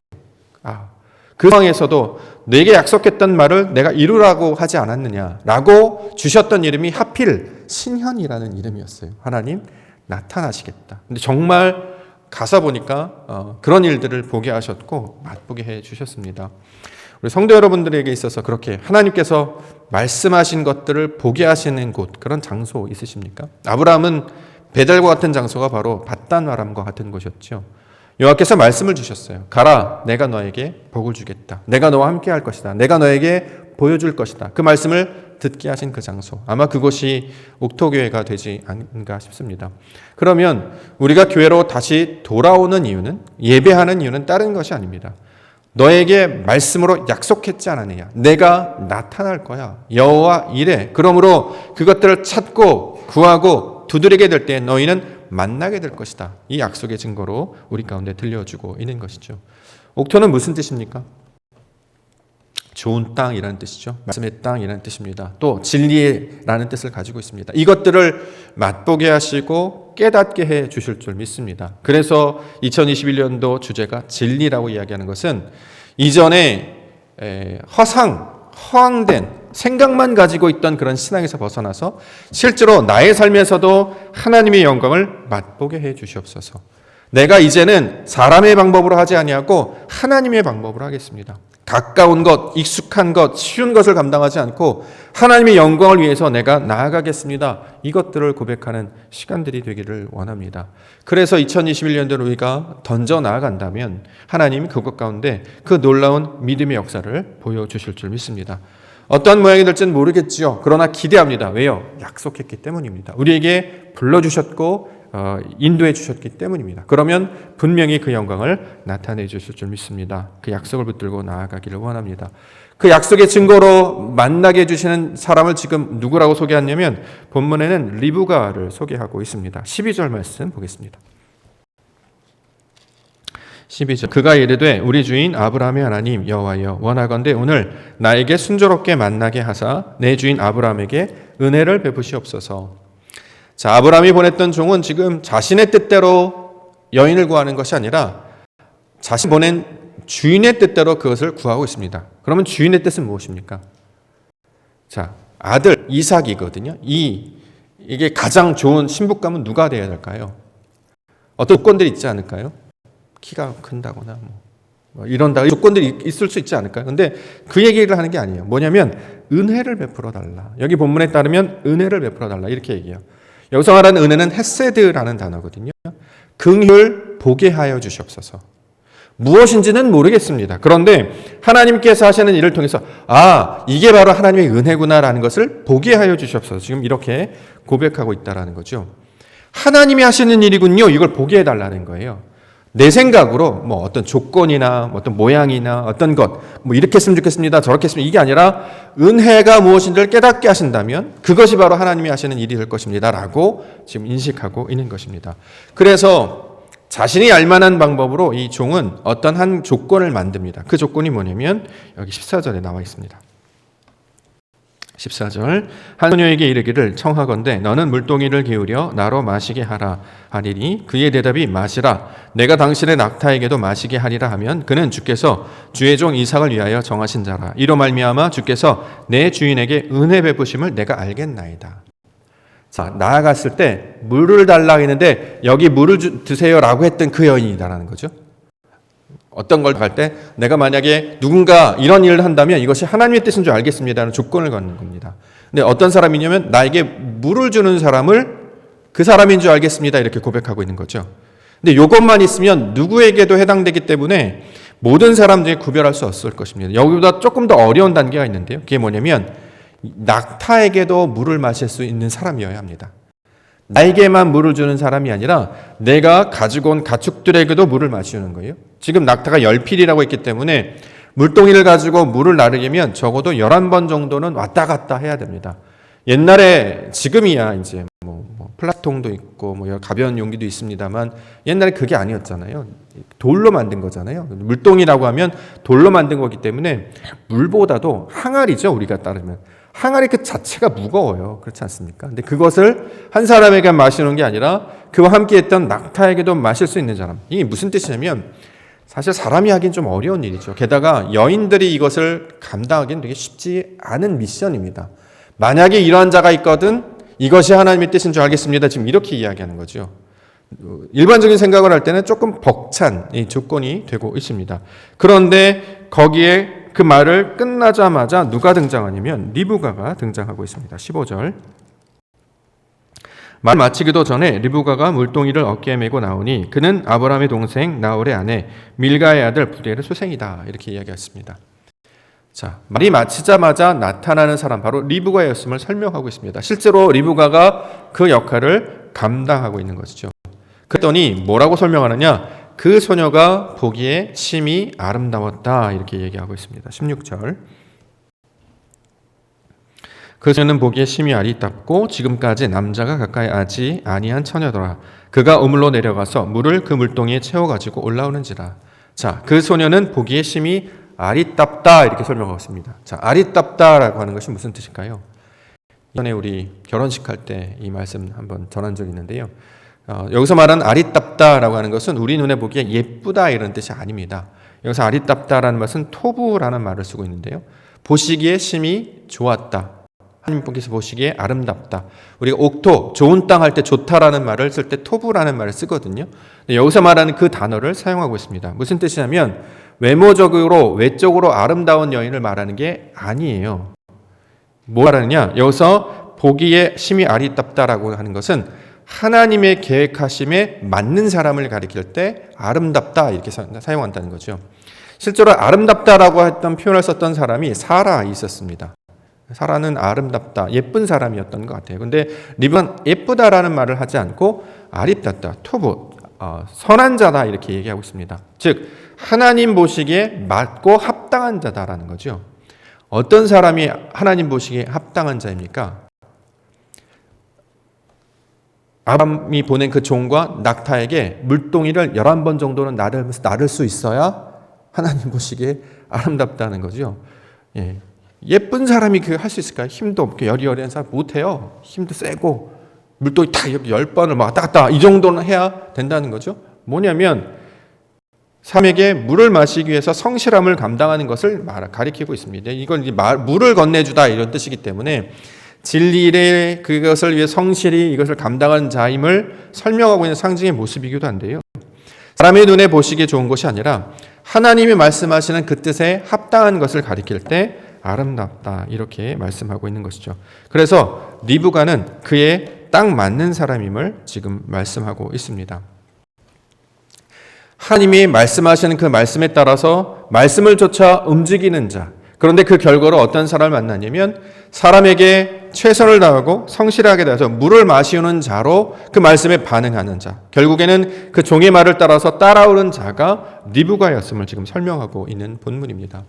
그 상황에서도 내게 약속했던 말을 내가 이루라고 하지 않았느냐라고 주셨던 이름이 하필 신현이라는 이름이었어요. 하나님 나타나시겠다. 근데 정말 가서 보니까 그런 일들을 보게 하셨고 맛보게 해 주셨습니다. 우리 성도 여러분들에게 있어서 그렇게 하나님께서 말씀하신 것들을 보게 하시는 곳, 그런 장소 있으십니까? 아브라함은 베델과 같은 장소가 바로 밧단아람과 같은 곳이었죠. 여호와께서 말씀을 주셨어요. 가라, 내가 너에게 복을 주겠다. 내가 너와 함께 할 것이다. 내가 너에게 보여줄 것이다. 그 말씀을 듣게 하신 그 장소, 아마 그곳이 옥토교회가 되지 않은가 싶습니다. 그러면 우리가 교회로 다시 돌아오는 이유는, 예배하는 이유는 다른 것이 아닙니다. 너에게 말씀으로 약속했지 않았느냐. 내가 나타날 거야. 여호와 이래. 그러므로 그것들을 찾고 구하고 두드리게 될 때 너희는 만나게 될 것이다. 이 약속의 증거로 우리 가운데 들려주고 있는 것이죠. 옥토는 무슨 뜻입니까? 좋은 땅이라는 뜻이죠. 말씀의 땅이라는 뜻입니다. 또 진리라는 뜻을 가지고 있습니다. 이것들을 맛보게 하시고 깨닫게 해 주실 줄 믿습니다. 그래서 2021년도 주제가 진리라고 이야기하는 것은 이전에 허황된 생각만 가지고 있던 그런 신앙에서 벗어나서 실제로 나의 삶에서도 하나님의 영광을 맛보게 해 주시옵소서. 내가 이제는 사람의 방법으로 하지 아니하고 하나님의 방법으로 하겠습니다. 가까운 것, 익숙한 것, 쉬운 것을 감당하지 않고 하나님의 영광을 위해서 내가 나아가겠습니다. 이것들을 고백하는 시간들이 되기를 원합니다. 그래서 2021년도를 우리가 던져 나아간다면 하나님이 그것 가운데 그 놀라운 믿음의 역사를 보여주실 줄 믿습니다. 어떤 모양이 될지는 모르겠지요. 그러나 기대합니다. 왜요? 약속했기 때문입니다. 우리에게 불러주셨고 인도해 주셨기 때문입니다. 그러면 분명히 그 영광을 나타내 주실 줄 믿습니다. 그 약속을 붙들고 나아가기를 원합니다. 그 약속의 증거로 만나게 해주시는 사람을 지금 누구라고 소개하냐면 본문에는 리브가를 소개하고 있습니다. 12절 말씀 보겠습니다. 12절 그가 이르되 우리 주인 아브라함의 하나님 여호와여 원하건대 오늘 나에게 순조롭게 만나게 하사 내 주인 아브라함에게 은혜를 베푸시옵소서. 자, 아브라함이 보냈던 종은 지금 자신의 뜻대로 여인을 구하는 것이 아니라 자신 보낸 주인의 뜻대로 그것을 구하고 있습니다. 그러면 주인의 뜻은 무엇입니까? 자, 아들 이삭이거든요. 이게 가장 좋은 신부감은 누가 되어야 될까요? 어떤 조건들이 있지 않을까요? 키가 큰다거나 뭐 이런다 조건들이 있을 수 있지 않을까요? 근데 그 얘기를 하는 게 아니에요. 뭐냐면 은혜를 베풀어 달라. 여기 본문에 따르면 은혜를 베풀어 달라 이렇게 얘기해요. 여기서 말하는 은혜는 헤세드라는 단어거든요. 긍휼 보게 하여 주시옵소서. 무엇인지는 모르겠습니다. 그런데 하나님께서 하시는 일을 통해서 이게 바로 하나님의 은혜구나라는 것을 보게 하여 주시옵소서. 지금 이렇게 고백하고 있다라는 거죠. 하나님이 하시는 일이군요. 이걸 보게 해달라는 거예요. 내 생각으로 뭐 어떤 조건이나 어떤 모양이나 어떤 것 뭐 이렇게 했으면 좋겠습니다. 저렇게 했으면 이게 아니라 은혜가 무엇인지를 깨닫게 하신다면 그것이 바로 하나님이 하시는 일이 될 것입니다라고 지금 인식하고 있는 것입니다. 그래서 자신이 알만한 방법으로 이 종은 어떤 한 조건을 만듭니다. 그 조건이 뭐냐면 여기 14절에 나와 있습니다. 14절 한 소녀에게 이르기를 청하건대 너는 물동이를 기울여 나로 마시게 하라 하리니 그의 대답이 마시라 내가 당신의 낙타에게도 마시게 하리라 하면 그는 주께서 주의 종 이삭을 위하여 정하신 자라 이로 말미암아 주께서 내 주인에게 은혜 베푸심을 내가 알겠나이다. 자, 나아갔을 때 물을 달라 했는데 여기 물을 드세요라고 했던 그 여인이다라는 거죠. 어떤 걸 할 때 내가 만약에 누군가 이런 일을 한다면 이것이 하나님의 뜻인 줄 알겠습니다라는 조건을 갖는 겁니다. 근데 어떤 사람이냐면 나에게 물을 주는 사람을 그 사람인 줄 알겠습니다 이렇게 고백하고 있는 거죠. 근데 이것만 있으면 누구에게도 해당되기 때문에 모든 사람들이 구별할 수 없을 것입니다. 여기보다 조금 더 어려운 단계가 있는데요. 그게 뭐냐면 낙타에게도 물을 마실 수 있는 사람이어야 합니다. 나에게만 물을 주는 사람이 아니라 내가 가지고 온 가축들에게도 물을 마시는 거예요. 지금 낙타가 10필이라고 했기 때문에 물동이를 가지고 물을 나르려면 적어도 11번 정도는 왔다 갔다 해야 됩니다. 옛날에 지금이야 이제 플라스틱통도 있고 뭐 여러 가벼운 용기도 있습니다만 옛날에 그게 아니었잖아요. 돌로 만든 거잖아요. 물동이라고 하면 돌로 만든 거기 때문에 물보다도 항아리죠. 우리가 따르면 항아리 그 자체가 무거워요. 그렇지 않습니까? 근데 그것을 한 사람에게 마시는 게 아니라 그와 함께했던 낙타에게도 마실 수 있는 사람. 이게 무슨 뜻이냐면 사실 사람이 하긴 좀 어려운 일이죠. 게다가 여인들이 이것을 감당하기는 되게 쉽지 않은 미션입니다. 만약에 이러한 자가 있거든 이것이 하나님의 뜻인 줄 알겠습니다. 지금 이렇게 이야기하는 거죠. 일반적인 생각을 할 때는 조금 벅찬 이 조건이 되고 있습니다. 그런데 거기에 그 말을 끝나자마자 누가 등장하냐면 리브가가 등장하고 있습니다. 15절. 말 마치기도 전에 리브가가 물동이를 어깨에 메고 나오니 그는 아브라함의 동생 나홀의 아내 밀가의 아들 부대의 수생이다. 이렇게 이야기했습니다. 자, 말이 마치자마자 나타나는 사람 바로 리브가였음을 설명하고 있습니다. 실제로 리브가가 그 역할을 감당하고 있는 것이죠. 그랬더니 뭐라고 설명하느냐? 그 소녀가 보기에 심히 아름다웠다 이렇게 얘기하고 있습니다. 16절. 그 소녀는 보기에 심히 아리답고 지금까지 남자가 가까이 하지 아니한 처녀더라. 그가 우물로 내려가서 물을 그 물동이에 채워가지고 올라오는지라. 자, 그 소녀는 보기에 심히 아리답다 이렇게 설명하고 있습니다. 자, 아리답다라고 하는 것이 무슨 뜻일까요? 이전에 우리 결혼식 할 때 이 말씀 한번 전한 적이 있는데요. 여기서 말하는 아리답다라고 하는 것은 우리 눈에 보기에 예쁘다 이런 뜻이 아닙니다. 여기서 아리답다라는 것은 토부라는 말을 쓰고 있는데요. 보시기에 심히 좋았다. 하나님께서 보시기에 아름답다. 우리가 옥토, 좋은 땅 할 때 좋다라는 말을 쓸 때 토부라는 말을 쓰거든요. 여기서 말하는 그 단어를 사용하고 있습니다. 무슨 뜻이냐면 외모적으로, 외적으로 아름다운 여인을 말하는 게 아니에요. 뭐 말하느냐? 여기서 보기에 심히 아리답다라고 하는 것은 하나님의 계획하심에 맞는 사람을 가리킬 때 아름답다 이렇게 사용한다는 거죠. 실제로 아름답다라고 했던 표현을 썼던 사람이 사라 있었습니다. 사라는 아름답다, 예쁜 사람이었던 것 같아요. 근데 리브는 예쁘다라는 말을 하지 않고 아리답다, 토부, 선한 자다 이렇게 얘기하고 있습니다. 즉 하나님 보시기에 맞고 합당한 자다라는 거죠. 어떤 사람이 하나님 보시기에 합당한 자입니까? 아브라함이 보낸 그 종과 낙타에게 물동이를 11번 정도는 나를 수 있어야 하나님 보시기에 아름답다는 거죠. 예. 예쁜 사람이 그 할 수 있을까요? 힘도 없고 여리여리한 사람 못해요. 힘도 세고 물동이 다 10번을 막 왔다 갔다 이 정도는 해야 된다는 거죠. 뭐냐면 사람에게 물을 마시기 위해서 성실함을 감당하는 것을 가리키고 있습니다. 이건 물을 건네주다 이런 뜻이기 때문에 진리의 그것을 위해 성실히 이것을 감당한 자임을 설명하고 있는 상징의 모습이기도 한데요. 사람의 눈에 보시기에 좋은 것이 아니라 하나님이 말씀하시는 그 뜻에 합당한 것을 가리킬 때 아름답다 이렇게 말씀하고 있는 것이죠. 그래서 리브가는 그에 딱 맞는 사람임을 지금 말씀하고 있습니다. 하나님이 말씀하시는 그 말씀에 따라서 말씀을 쫓아 움직이는 자. 그런데 그 결과로 어떤 사람을 만나냐면 사람에게 최선을 다하고 성실하게 대해서 물을 마시는 자로 그 말씀에 반응하는 자. 결국에는 그 종의 말을 따라서 따라오는 자가 리브가였음을 지금 설명하고 있는 본문입니다.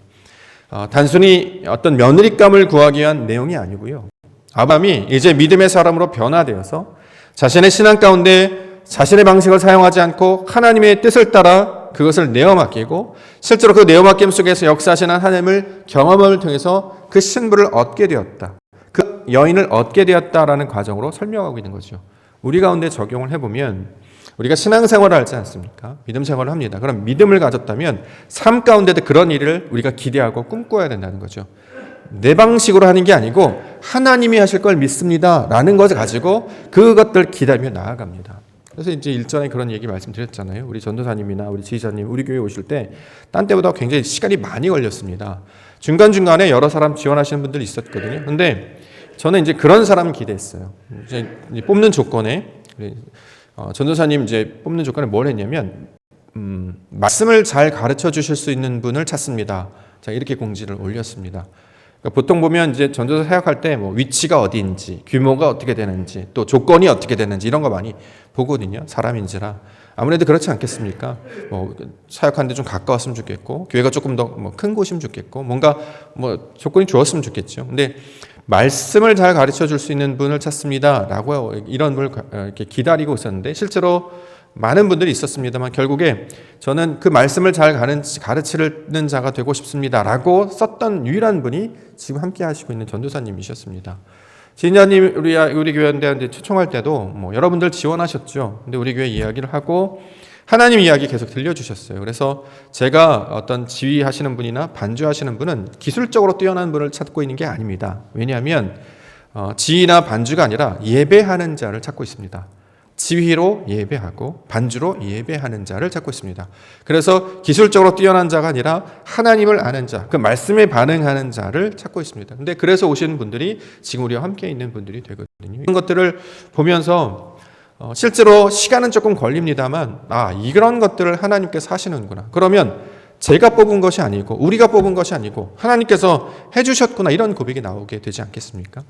단순히 어떤 며느리감을 구하기 위한 내용이 아니고요. 아브라함이 이제 믿음의 사람으로 변화되어서 자신의 신앙 가운데 자신의 방식을 사용하지 않고 하나님의 뜻을 따라 그것을 내어맡기고 실제로 그 내어맡김 속에서 역사하시는 하나님을 경험을 통해서 그 신부를 얻게 되었다. 그 여인을 얻게 되었다라는 과정으로 설명하고 있는 거죠. 우리 가운데 적용을 해보면 우리가 신앙생활을 하지 않습니까? 믿음 생활을 합니다. 그럼 믿음을 가졌다면 삶 가운데도 그런 일을 우리가 기대하고 꿈꿔야 된다는 거죠. 내 방식으로 하는 게 아니고 하나님이 하실 걸 믿습니다 라는 것을 가지고 그것들 기다리며 나아갑니다. 그래서 이제 일전에 그런 얘기 말씀드렸잖아요. 우리 전도사님이나 우리 지휘자님 우리 교회 오실 때 딴 때보다 굉장히 시간이 많이 걸렸습니다. 중간중간에 여러 사람 지원하시는 분들이 있었거든요. 근데 저는 이제 그런 사람 기대했어요. 이제 뽑는 조건에 전도사님 이제 뽑는 조건에 뭘 했냐면 말씀을 잘 가르쳐 주실 수 있는 분을 찾습니다. 자, 이렇게 공지를 올렸습니다. 그러니까 보통 보면 이제 전도사 사역할 때 뭐 위치가 어디인지, 규모가 어떻게 되는지, 또 조건이 어떻게 되는지 이런 거 많이 보거든요. 사람인지라. 아무래도 그렇지 않겠습니까? 뭐 사역하는데 좀 가까웠으면 좋겠고, 교회가 조금 더 뭐 큰 곳이면 좋겠고, 뭔가 뭐 조건이 좋았으면 좋겠죠. 근데 말씀을 잘 가르쳐 줄 수 있는 분을 찾습니다. 라고 이런 분을 이렇게 기다리고 있었는데 실제로 많은 분들이 있었습니다만 결국에 저는 그 말씀을 잘 가르치는 자가 되고 싶습니다. 라고 썼던 유일한 분이 지금 함께 하시고 있는 전도사님이셨습니다. 지인자님 우리 교회한테 초청할 때도 여러분들 지원하셨죠. 근데 우리 교회 이야기를 하고 하나님 이야기 계속 들려주셨어요. 그래서 제가 어떤 지휘하시는 분이나 반주하시는 분은 기술적으로 뛰어난 분을 찾고 있는 게 아닙니다. 왜냐하면 지휘나 반주가 아니라 예배하는 자를 찾고 있습니다. 지휘로 예배하고 반주로 예배하는 자를 찾고 있습니다. 그래서 기술적으로 뛰어난 자가 아니라 하나님을 아는 자, 그 말씀에 반응하는 자를 찾고 있습니다. 근데 그래서 오시는 분들이 지금 우리와 함께 있는 분들이 되거든요. 이런 것들을 보면서 실제로 시간은 조금 걸립니다만 이런 것들을 하나님께서 하시는구나. 그러면 제가 뽑은 것이 아니고 우리가 뽑은 것이 아니고 하나님께서 해주셨구나, 이런 고백이 나오게 되지 않겠습니까?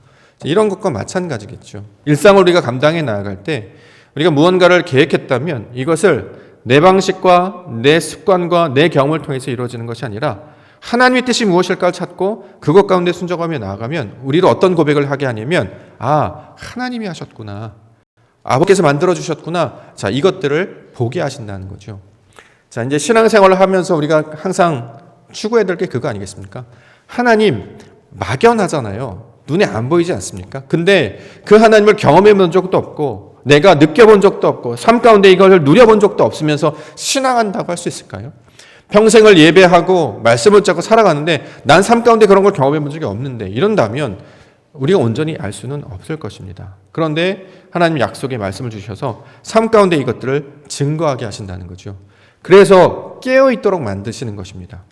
이런 것과 마찬가지겠죠. 일상을 우리가 감당해 나아갈 때 우리가 무언가를 계획했다면 이것을 내 방식과 내 습관과 내 경험을 통해서 이루어지는 것이 아니라 하나님의 뜻이 무엇일까를 찾고 그것 가운데 순종하며 나아가면 우리를 어떤 고백을 하게 하냐면 하나님이 하셨구나, 아버지께서 만들어주셨구나, 자, 이것들을 보게 하신다는 거죠. 자, 이제 신앙생활을 하면서 우리가 항상 추구해야 될 게 그거 아니겠습니까? 하나님 막연하잖아요. 눈에 안 보이지 않습니까? 근데 그 하나님을 경험해 본 적도 없고 내가 느껴본 적도 없고 삶 가운데 이걸 누려본 적도 없으면서 신앙한다고 할 수 있을까요? 평생을 예배하고 말씀을 잡고 살아가는데 난 삶 가운데 그런 걸 경험해 본 적이 없는데, 이런다면 우리가 온전히 알 수는 없을 것입니다. 그런데 하나님 약속의 말씀을 주셔서 삶 가운데 이것들을 증거하게 하신다는 거죠. 그래서 깨어있도록 만드시는 것입니다.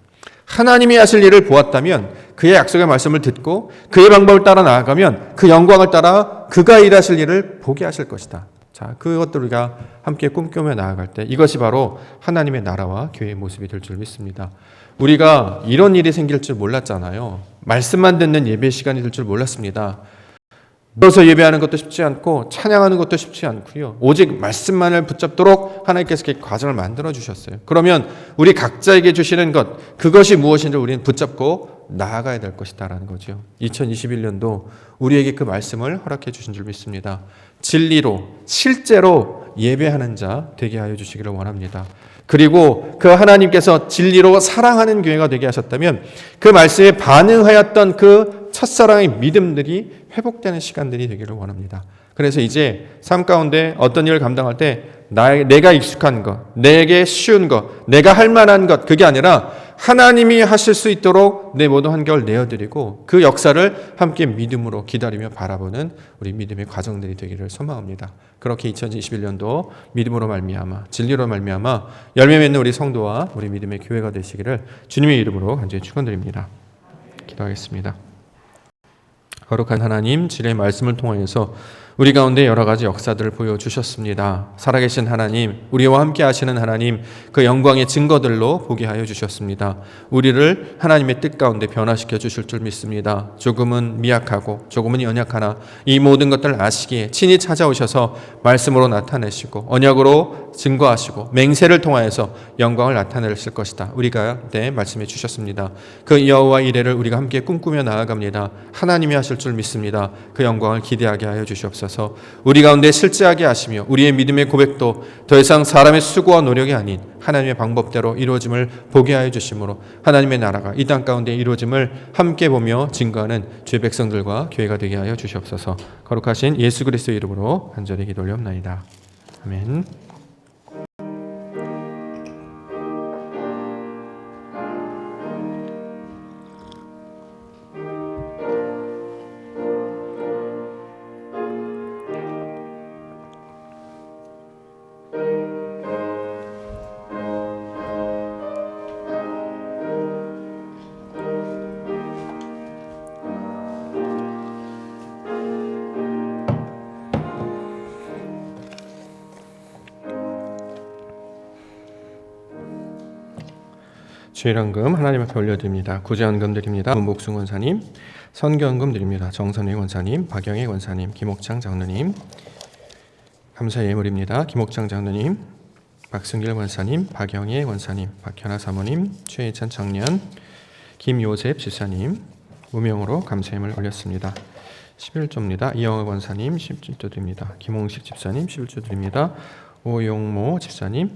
하나님이 하실 일을 보았다면 그의 약속의 말씀을 듣고 그의 방법을 따라 나아가면 그 영광을 따라 그가 일하실 일을 보게 하실 것이다. 자, 그것들 우리가 함께 꿈꾸며 나아갈 때 이것이 바로 하나님의 나라와 교회의 모습이 될 줄 믿습니다. 우리가 이런 일이 생길 줄 몰랐잖아요. 말씀만 듣는 예배 시간이 될 줄 몰랐습니다. 모여서 예배하는 것도 쉽지 않고 찬양하는 것도 쉽지 않고요. 오직 말씀만을 붙잡도록 하나님께서 이렇게 과정을 만들어 주셨어요. 그러면 우리 각자에게 주시는 것, 그것이 무엇인지 우리는 붙잡고 나아가야 될 것이다라는 거죠. 2021년도 우리에게 그 말씀을 허락해 주신 줄 믿습니다. 진리로 실제로 예배하는 자 되게 하여 주시기를 원합니다. 그리고 그 하나님께서 진리로 사랑하는 교회가 되게 하셨다면 그 말씀에 반응하였던 그 첫사랑의 믿음들이 회복되는 시간들이 되기를 원합니다. 그래서 이제 삶 가운데 어떤 일을 감당할 때 내가 익숙한 것, 내게 쉬운 것, 내가 할 만한 것, 그게 아니라 하나님이 하실 수 있도록 내 모든 환경을 내어드리고 그 역사를 함께 믿음으로 기다리며 바라보는 우리 믿음의 과정들이 되기를 소망합니다. 그렇게 2021년도 믿음으로 말미암아 진리로 말미암아 열매 맺는 우리 성도와 우리 믿음의 교회가 되시기를 주님의 이름으로 간절히 축원드립니다. 기도하겠습니다. 거룩한 하나님, 진리의 말씀을 통하여서 우리 가운데 여러 가지 역사들을 보여주셨습니다. 살아계신 하나님, 우리와 함께 하시는 하나님, 그 영광의 증거들로 보게 하여 주셨습니다. 우리를 하나님의 뜻 가운데 변화시켜 주실 줄 믿습니다. 조금은 미약하고 조금은 연약하나 이 모든 것들을 아시기에 친히 찾아오셔서 말씀으로 나타내시고 언약으로 증거하시고 맹세를 통하여서 영광을 나타내실 것이다. 우리가 말씀해 주셨습니다. 그 여호와 이레를 우리가 함께 꿈꾸며 나아갑니다. 하나님이 하실 줄 믿습니다. 그 영광을 기대하게 하여 주시옵소서. 우리 가운데 실제하게 하시며 우리의 믿음의 고백도 더 이상 사람의 수고와 노력이 아닌 하나님의 방법대로 이루어짐을 보게 하여 주심으로 하나님의 나라가 이 땅 가운데 이루어짐을 함께 보며 증거하는 주의 백성들과 교회가 되게 하여 주시옵소서. 거룩하신 예수 그리스도의 이름으로 간절히 기도 올려옵나이다. 아멘. 주일헌금 하나님 앞에 올려드립니다. 구제헌금 드립니다. 문복순 권사님, 선교헌금 드립니다. 정선희 권사님, 박영희 권사님, 김옥창 장로님, 감사 예물입니다. 김옥창 장로님, 박승길 권사님, 박영희 권사님, 박현아 사모님, 최혜찬 청년, 김요셉 집사님 무명으로 감사 예물 올렸습니다. 11조입니다. 이영호 권사님 11조 드립니다. 김홍식 집사님 11조 드립니다. 오용모 집사님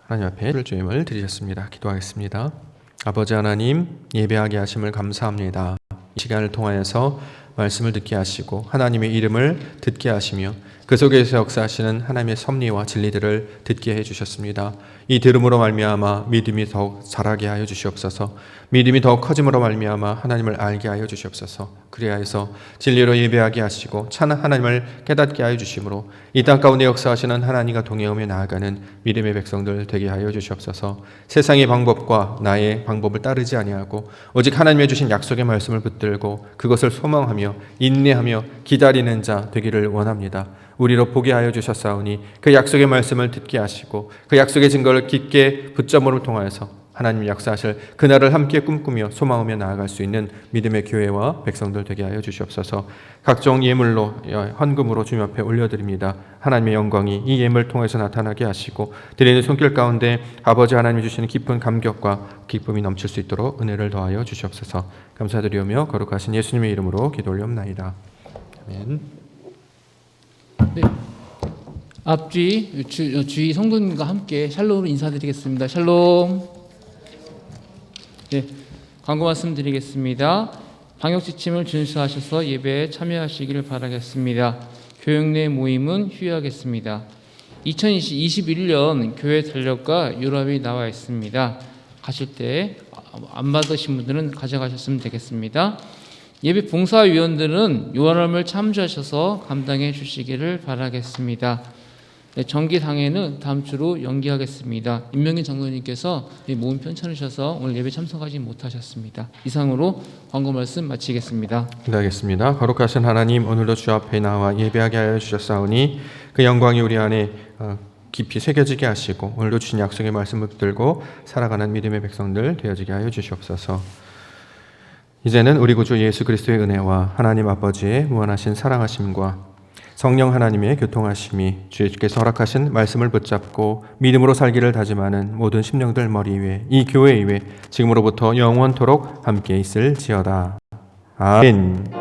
하나님 앞에 11조임을 드리셨습니다. 기도하겠습니다. 아버지 하나님, 예배하게 하심을 감사합니다. 이 시간을 통하여서 말씀을 듣게 하시고 하나님의 이름을 듣게 하시며 그 속에서 역사하시는 하나님의 섭리와 진리들을 듣게 해주셨습니다. 이 들음으로 말미암아 믿음이 더욱 자라게 하여 주시옵소서. 믿음이 더욱 커짐으로 말미암아 하나님을 알게 하여 주시옵소서. 그리하여서 진리로 예배하게 하시고 참 하나님을 깨닫게 하여 주심으로 이 땅 가운데 역사하시는 하나님과 동행하며 나아가는 믿음의 백성들 되게 하여 주시옵소서. 세상의 방법과 나의 방법을 따르지 아니하고 오직 하나님의 주신 약속의 말씀을 붙들고 그것을 소망하며 인내하며 기다리는 자 되기를 원합니다. 우리로 보게 하여 주셨사오니 그 약속의 말씀을 듣게 하시고 그 약속의 증거를 깊게 붙잡음을 통하여서 하나님 역사하실 그날을 함께 꿈꾸며 소망하며 나아갈 수 있는 믿음의 교회와 백성들 되게 하여 주시옵소서. 각종 예물로 헌금으로 주님 앞에 올려드립니다. 하나님의 영광이 이 예물 통해서 나타나게 하시고 드리는 손길 가운데 아버지 하나님이 주시는 깊은 감격과 기쁨이 넘칠 수 있도록 은혜를 더하여 주시옵소서. 감사드리오며 거룩하신 예수님의 이름으로 기도 올려옵나이다. 아멘. 네. 앞뒤 주의 성도님과 함께 샬롬으로 인사드리겠습니다. 샬롬. 네, 광고 말씀드리겠습니다. 방역 지침을 준수하셔서 예배에 참여하시기를 바라겠습니다. 교육 내 모임은 휴회하겠습니다. 2021년 교회 달력과 유럽이 나와 있습니다. 가실 때 안 받으신 분들은 가져가셨으면 되겠습니다. 예배 봉사위원들은 요한함을 참조하셔서 감당해 주시기를 바라겠습니다. 네, 정기상회는 다음 주로 연기하겠습니다. 임명인 장로님께서 모임 편찮으셔서 오늘 예배 참석하지 못하셨습니다. 이상으로 광고 말씀 마치겠습니다. 기도하겠습니다. 거룩하신 하나님, 오늘도 주 앞에 나와 예배하게 하여 주셨사오니 그 영광이 우리 안에 깊이 새겨지게 하시고 오늘도 주신 약속의 말씀을 붙들고 살아가는 믿음의 백성들 되어지게 하여 주시옵소서. 이제는 우리 구주 예수 그리스도의 은혜와 하나님 아버지의 무한하신 사랑하심과 성령 하나님의 교통하심이 주께서 허락하신 말씀을 붙잡고 믿음으로 살기를 다짐하는 모든 심령들 머리 위에 이 교회 위에 지금으로부터 영원토록 함께 있을지어다. 아멘.